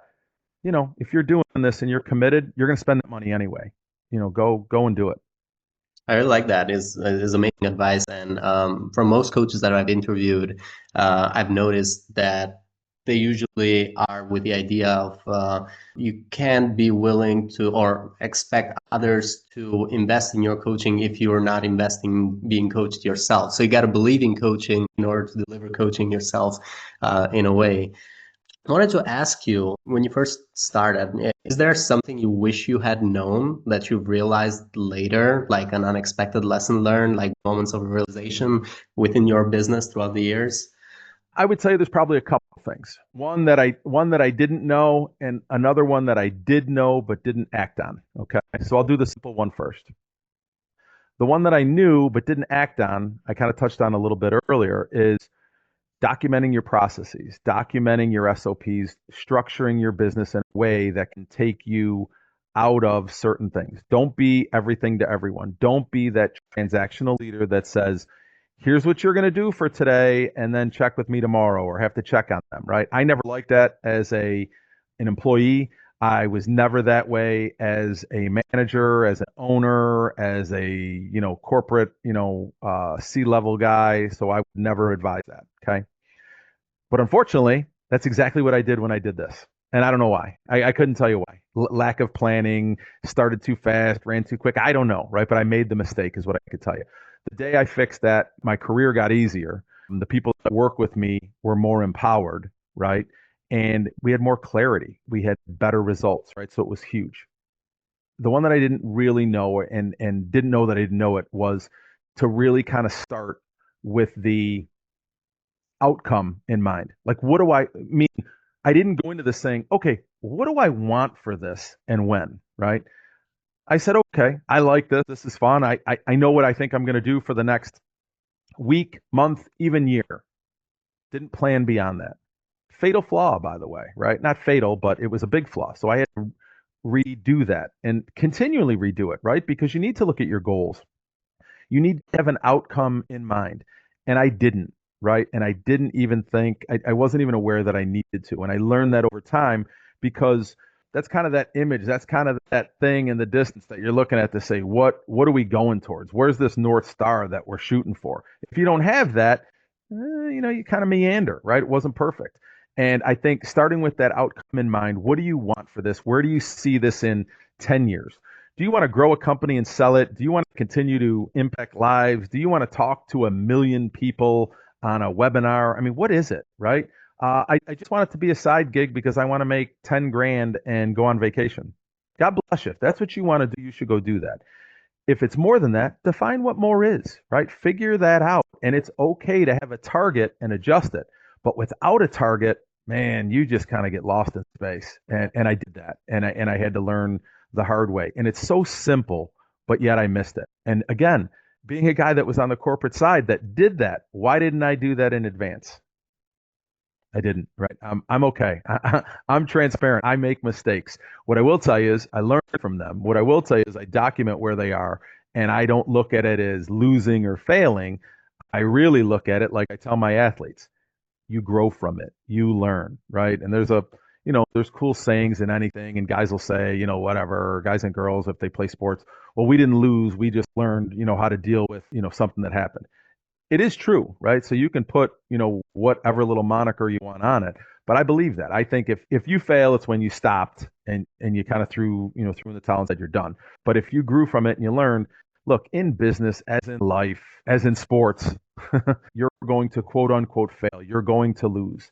if you're doing this and you're committed, you're going to spend that money anyway. Go and do it. I really like that. Is amazing advice. And from most coaches that I've interviewed, I've noticed that they usually are with the idea of you can't be willing to or expect others to invest in your coaching if you're not investing being coached yourself. So you got to believe in coaching in order to deliver coaching yourself in a way. I wanted to ask you, when you first started, is there something you wish you had known that you've realized later, like an unexpected lesson learned, like moments of realization within your business throughout the years? I would tell you there's probably a couple of things. One that I didn't know, and another one that I did know but didn't act on. Okay, so I'll do the simple one first. The one that I knew but didn't act on, I kind of touched on a little bit earlier, is documenting your processes, documenting your SOPs, structuring your business in a way that can take you out of certain things. Don't be everything to everyone. Don't be that transactional leader that says, here's what you're going to do for today, and then check with me tomorrow, or have to check on them, right? I never liked that as an employee. I was never that way as a manager, as an owner, as a corporate C-level guy. So I would never advise that. Okay. But unfortunately, that's exactly what I did when I did this. And I don't know why. I couldn't tell you why. Lack of planning, started too fast, ran too quick. I don't know, right? But I made the mistake, is what I could tell you. The day I fixed that, my career got easier. The people that work with me were more empowered, right? And we had more clarity. We had better results, right? So it was huge. The one that I didn't really know, and didn't know that I didn't know it, was to really kind of start with the outcome in mind. Like, what do I mean? I didn't go into this saying, okay, what do I want for this and when, right? I said, okay, I like this. This is fun. I know what I think I'm going to do for the next week, month, even year. Didn't plan beyond that. Fatal flaw, by the way, right? Not fatal, but it was a big flaw. So I had to redo that and continually redo it, right? Because you need to look at your goals. You need to have an outcome in mind. And I didn't, right? And I didn't even think, I wasn't even aware that I needed to. And I learned that over time, because that's kind of that image, that's kind of that thing in the distance that you're looking at to say, what are we going towards? Where's this North Star that we're shooting for? If you don't have that, you kind of meander, right? It wasn't perfect. And I think starting with that outcome in mind, what do you want for this? Where do you see this in 10 years? Do you want to grow a company and sell it? Do you want to continue to impact lives? Do you want to talk to 1 million people on a webinar? I mean, what is it, right? I just want it to be a side gig because I want to make 10 grand and go on vacation. God bless you. If that's what you want to do, you should go do that. If it's more than that, define what more is, right? Figure that out. And it's okay to have a target and adjust it. But without a target, man, you just kind of get lost in space. And I did that. And I had to learn the hard way. And it's so simple, but yet I missed it. And again, being a guy that was on the corporate side that did that, why didn't I do that in advance? I didn't, right? I'm okay. I'm transparent. I make mistakes. What I will tell you is I learn from them. What I will tell you is I document where they are, and I don't look at it as losing or failing. I really look at it like I tell my athletes, you grow from it, you learn, right? And there's there's cool sayings in anything, and guys will say, whatever, guys and girls, if they play sports, well, we didn't lose, we just learned, how to deal with, something that happened. It is true, right? So you can put, whatever little moniker you want on it. But I believe that. I think if you fail, it's when you stopped and you kind of threw in the towel and said you're done. But if you grew from it and you learned, look, in business, as in life, as in sports, you're going to quote unquote fail. You're going to lose.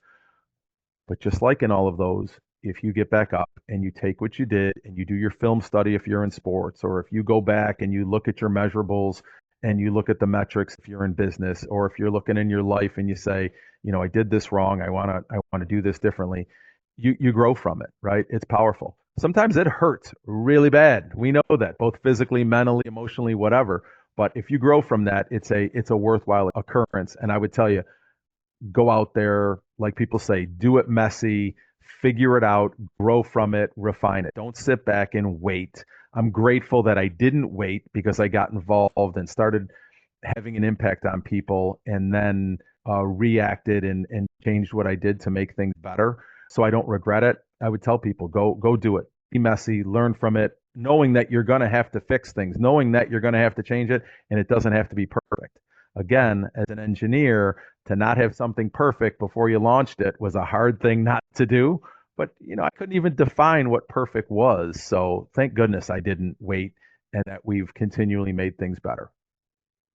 But just like in all of those, if you get back up and you take what you did and you do your film study if you're in sports, or if you go back and you look at your measurables and you look at the metrics if you're in business, or if you're looking in your life and you say, I did this wrong, I want to do this differently, you grow from it, right? It's powerful. Sometimes it hurts really bad. We know that, both physically, mentally, emotionally, whatever. But if you grow from that, it's a worthwhile occurrence. And I would tell you, go out there, like people say, do it messy, figure it out, grow from it, refine it. Don't sit back and wait. I'm grateful that I didn't wait, because I got involved and started having an impact on people, and then reacted and changed what I did to make things better. So I don't regret it. I would tell people, go do it. Be messy, learn from it, knowing that you're going to have to fix things, knowing that you're going to have to change it, and it doesn't have to be perfect. Again, as an engineer, to not have something perfect before you launched it was a hard thing not to do. But, I couldn't even define what perfect was. So thank goodness I didn't wait, and that we've continually made things better.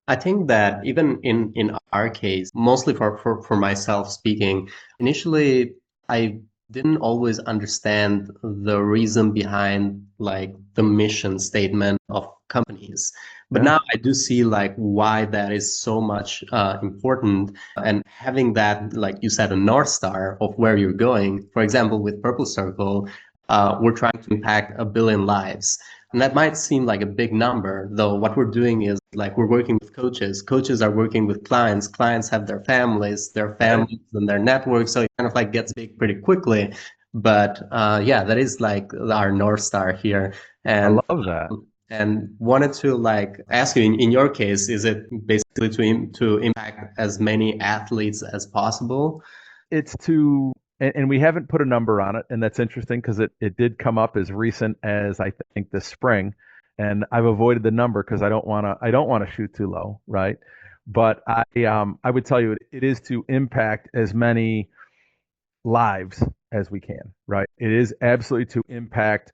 I think that even in our case, mostly for myself speaking, initially I didn't always understand the reason behind like the mission statement of companies. But Yeah. now I do see like why that is so much important, and having that, like you said, a North Star of where you're going. For example, with Purple Circle, we're trying to impact 1 billion lives. And that might seem like a big number, though what we're doing is like we're working with coaches. Coaches are working with clients. Clients have their Right. families and their networks. So it kind of like gets big pretty quickly. But yeah, that is like our North Star here. I And love that. wanted to like ask you, in your case, is it basically to impact as many athletes as possible? It's to, and we haven't put a number on it, and that's interesting because it did come up as recent as I think this spring, and I've avoided the number because I don't want to shoot too low, right? But I would tell you it is to impact as many lives as we can, right? It is absolutely to impact,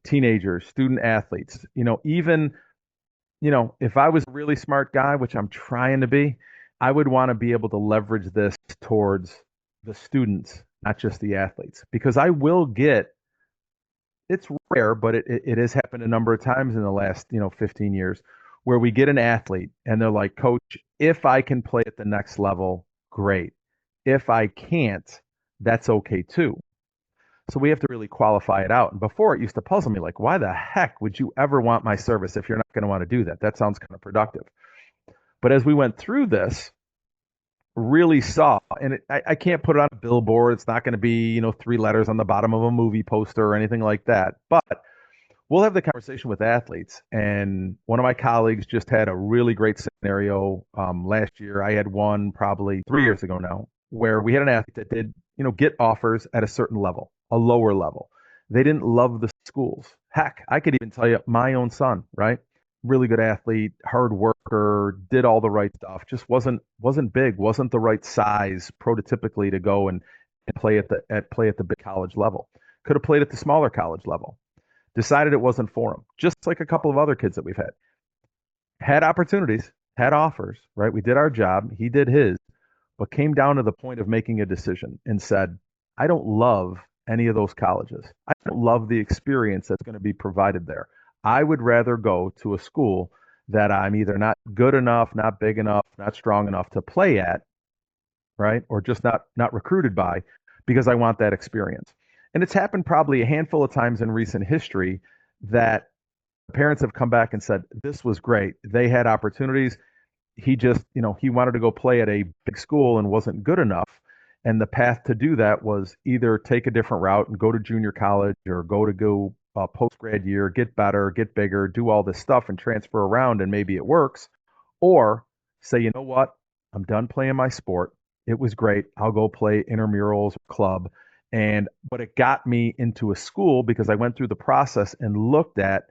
teenagers, student athletes, even, if I was a really smart guy, which I'm trying to be, I would want to be able to leverage this towards the students, not just the athletes, because I will get, it's rare, but it has happened a number of times in the last, 15 years, where we get an athlete and they're like, Coach, if I can play at the next level, great. If I can't, that's okay too. So we have to really qualify it out. And before, it used to puzzle me, like, why the heck would you ever want my service if you're not going to want to do that? That sounds kind of productive. But as we went through this, really saw, and I can't put it on a billboard. It's not going to be, 3 letters on the bottom of a movie poster or anything like that. But we'll have the conversation with athletes. And one of my colleagues just had a really great scenario last year. I had one probably 3 years ago now, where we had an athlete that did, get offers at a certain level, a lower level. They didn't love the schools. Heck, I could even tell you my own son, right? Really good athlete, hard worker, did all the right stuff. Just wasn't big, wasn't the right size prototypically to go and play at the big college level. Could have played at the smaller college level. Decided it wasn't for him. Just like a couple of other kids that we've had opportunities, had offers, right? We did our job, he did his, but came down to the point of making a decision and said, I don't love any of those colleges. I don't love the experience that's going to be provided there. I would rather go to a school that I'm either not good enough, not big enough, not strong enough to play at, right? Or just not recruited by, because I want that experience. And it's happened probably a handful of times in recent history that parents have come back and said, this was great. They had opportunities. He just, he wanted to go play at a big school and wasn't good enough. And the path to do that was either take a different route and go to junior college, or go post grad year, get better, get bigger, do all this stuff and transfer around, and maybe it works. Or say, you know what? I'm done playing my sport. It was great. I'll go play intramurals club But it got me into a school because I went through the process and looked at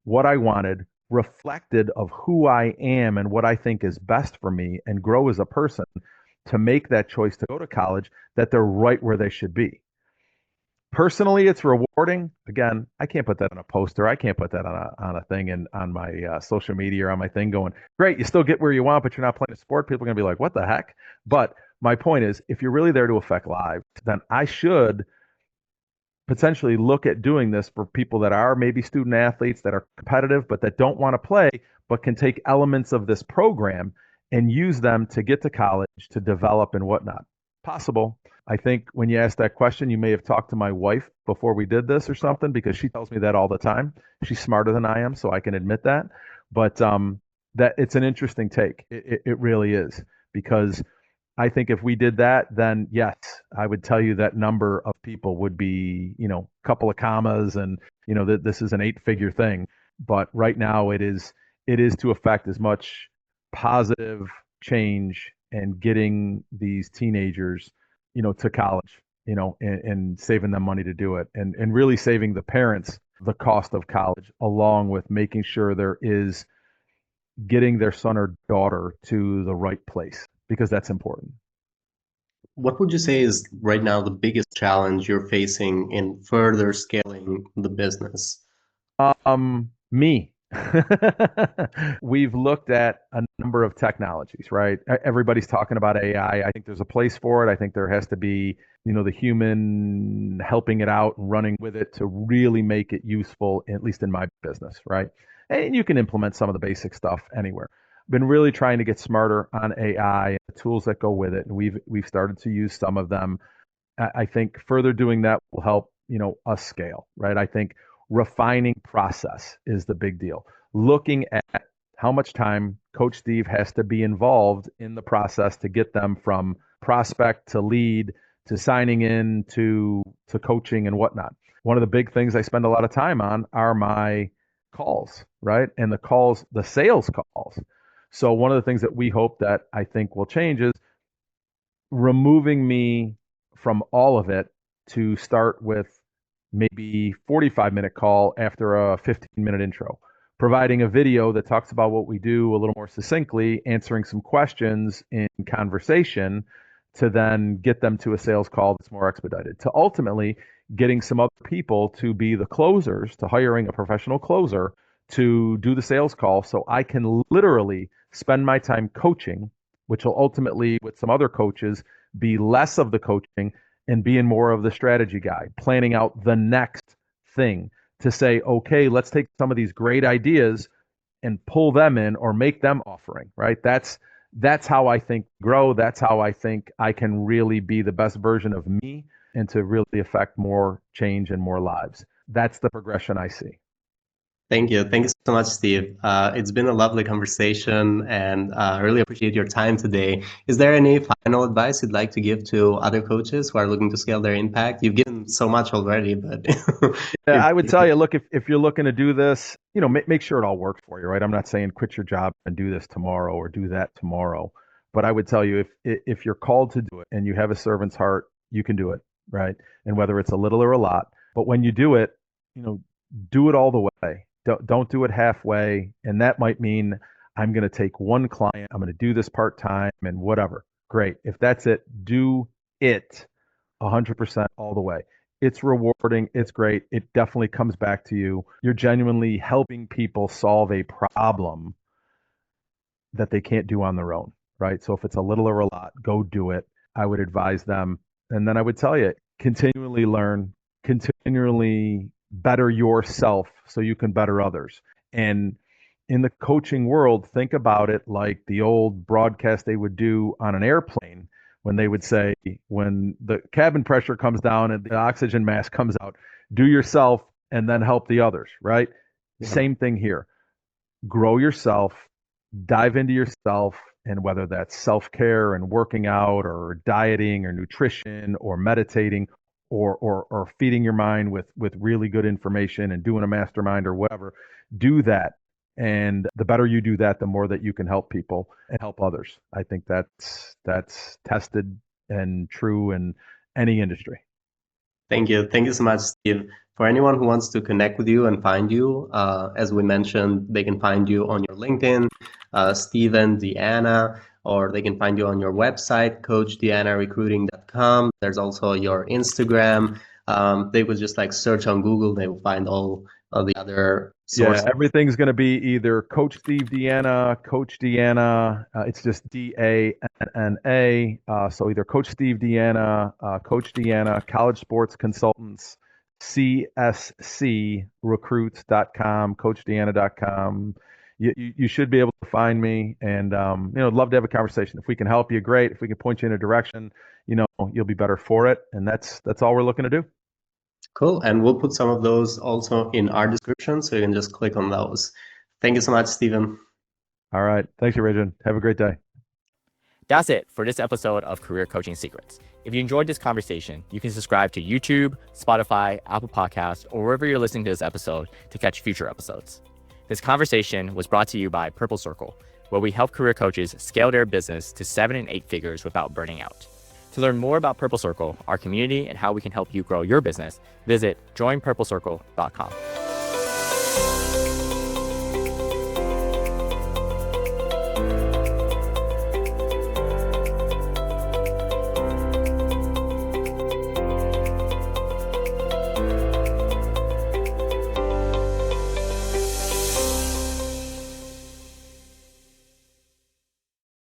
what I wanted, reflected of who I am and what I think is best for me and grow as a person to make that choice to go to college, that they're right where they should be. Personally, it's rewarding. Again, I can't put that on a poster. I can't put that on a thing and on my social media or on my thing going, great, you still get where you want, but you're not playing a sport. People are going to be like, what the heck? But my point is, if you're really there to affect lives, then I should potentially look at doing this for people that are maybe student athletes that are competitive, but that don't want to play, but can take elements of this program and use them to get to college, to develop and whatnot. Possible. I think when you asked that question, you may have talked to my wife before we did this or something, because she tells me that all the time. She's smarter than I am, so I can admit that. But that it's an interesting take. It really is, because I think if we did that, then yes, I would tell you that number of people would be, a couple of commas, and that this is an 8-figure thing. But right now it is to affect as much positive change and getting these teenagers, to college, and saving them money to do it, and really saving the parents the cost of college, along with making sure there is getting their son or daughter to the right place, because that's important. What would you say is right now the biggest challenge you're facing in further scaling the business? Me. We've looked at a number of technologies, right? Everybody's talking about AI. I think there's a place for it. I think there has to be, the human helping it out and running with it to really make it useful, at least in my business, right? And you can implement some of the basic stuff anywhere. Been really trying to get smarter on AI and the tools that go with it, and we've started to use some of them. I think further doing that will help, us scale, right? I think refining process is the big deal. Looking at how much time Coach Steve has to be involved in the process to get them from prospect to lead to signing in to coaching and whatnot. One of the big things I spend a lot of time on are my calls, right? And the sales calls. So one of the things that we hope that I think will change is removing me from all of it to start with maybe 45-minute call after a 15-minute intro, providing a video that talks about what we do a little more succinctly, answering some questions in conversation to then get them to a sales call that's more expedited, to ultimately getting some other people to be the closers, to hiring a professional closer to do the sales call, so I can literally spend my time coaching, which will ultimately, with some other coaches, be less of the coaching and being more of the strategy guy, planning out the next thing to say, okay, let's take some of these great ideas and pull them in or make them offering, right? That's how I think grow. That's how I think I can really be the best version of me and to really affect more change and more lives. That's the progression I see. Thank you. Thank you so much, Steve. It's been a lovely conversation, and I really appreciate your time today. Is there any final advice you'd like to give to other coaches who are looking to scale their impact? You've given so much already, but Yeah, I would tell you, look, if you're looking to do this, make sure it all works for you, right? I'm not saying quit your job and do this tomorrow or do that tomorrow, but I would tell you, if you're called to do it and you have a servant's heart, you can do it, right? And whether it's a little or a lot, but when you do it, do it all the way. Don't do it halfway, and that might mean I'm going to take one client, I'm going to do this part time and whatever. Great. If that's it, do it 100% all the way. It's rewarding. It's great. It definitely comes back to you. You're genuinely helping people solve a problem that they can't do on their own, right? So if it's a little or a lot, go do it. I would advise them. And then I would tell you, continually learn, continually better yourself so you can better others. And in the coaching world, think about it like the old broadcast they would do on an airplane when they would say, when the cabin pressure comes down and the oxygen mask comes out, do yourself and then help the others, right? Yeah. Same thing here. Grow yourself, dive into yourself, and whether that's self-care and working out or dieting or nutrition or meditating or feeding your mind with really good information and doing a mastermind or whatever, do that. And the better you do that, the more that you can help people and help others. I think that's tested and true in any industry. Thank you. Thank you so much, Steve. For anyone who wants to connect with you and find you, as we mentioned, they can find you on your LinkedIn, Steven Deanna, or they can find you on your website, coachdeannarecruiting.com. There's also your Instagram. They would just like search on Google, they will find all of the other Yeah, sources. everything's going to be either Coach Steve Deanna, Coach Deanna. It's just Deanna. So either Coach Steve Deanna, Coach Deanna, College Sports Consultants, CSCrecruits.com, CoachDeanna.com. You should be able to find me, and I'd love to have a conversation. If we can help you, great. If we can point you in a direction, you'll be better for it, and that's all we're looking to do. Cool. And we'll put some of those also in our description, so you can just click on those. Thank you so much, Stephen. All right. Thanks, Regin. Have a great day. That's it for this episode of Career Coaching Secrets. If you enjoyed this conversation, you can subscribe to YouTube, Spotify, Apple Podcasts, or wherever you're listening to this episode to catch future episodes. This conversation was brought to you by Purple Circle, where we help career coaches scale their business to 7 and 8 figures without burning out. To learn more about Purple Circle, our community, and how we can help you grow your business, visit joinpurplecircle.com.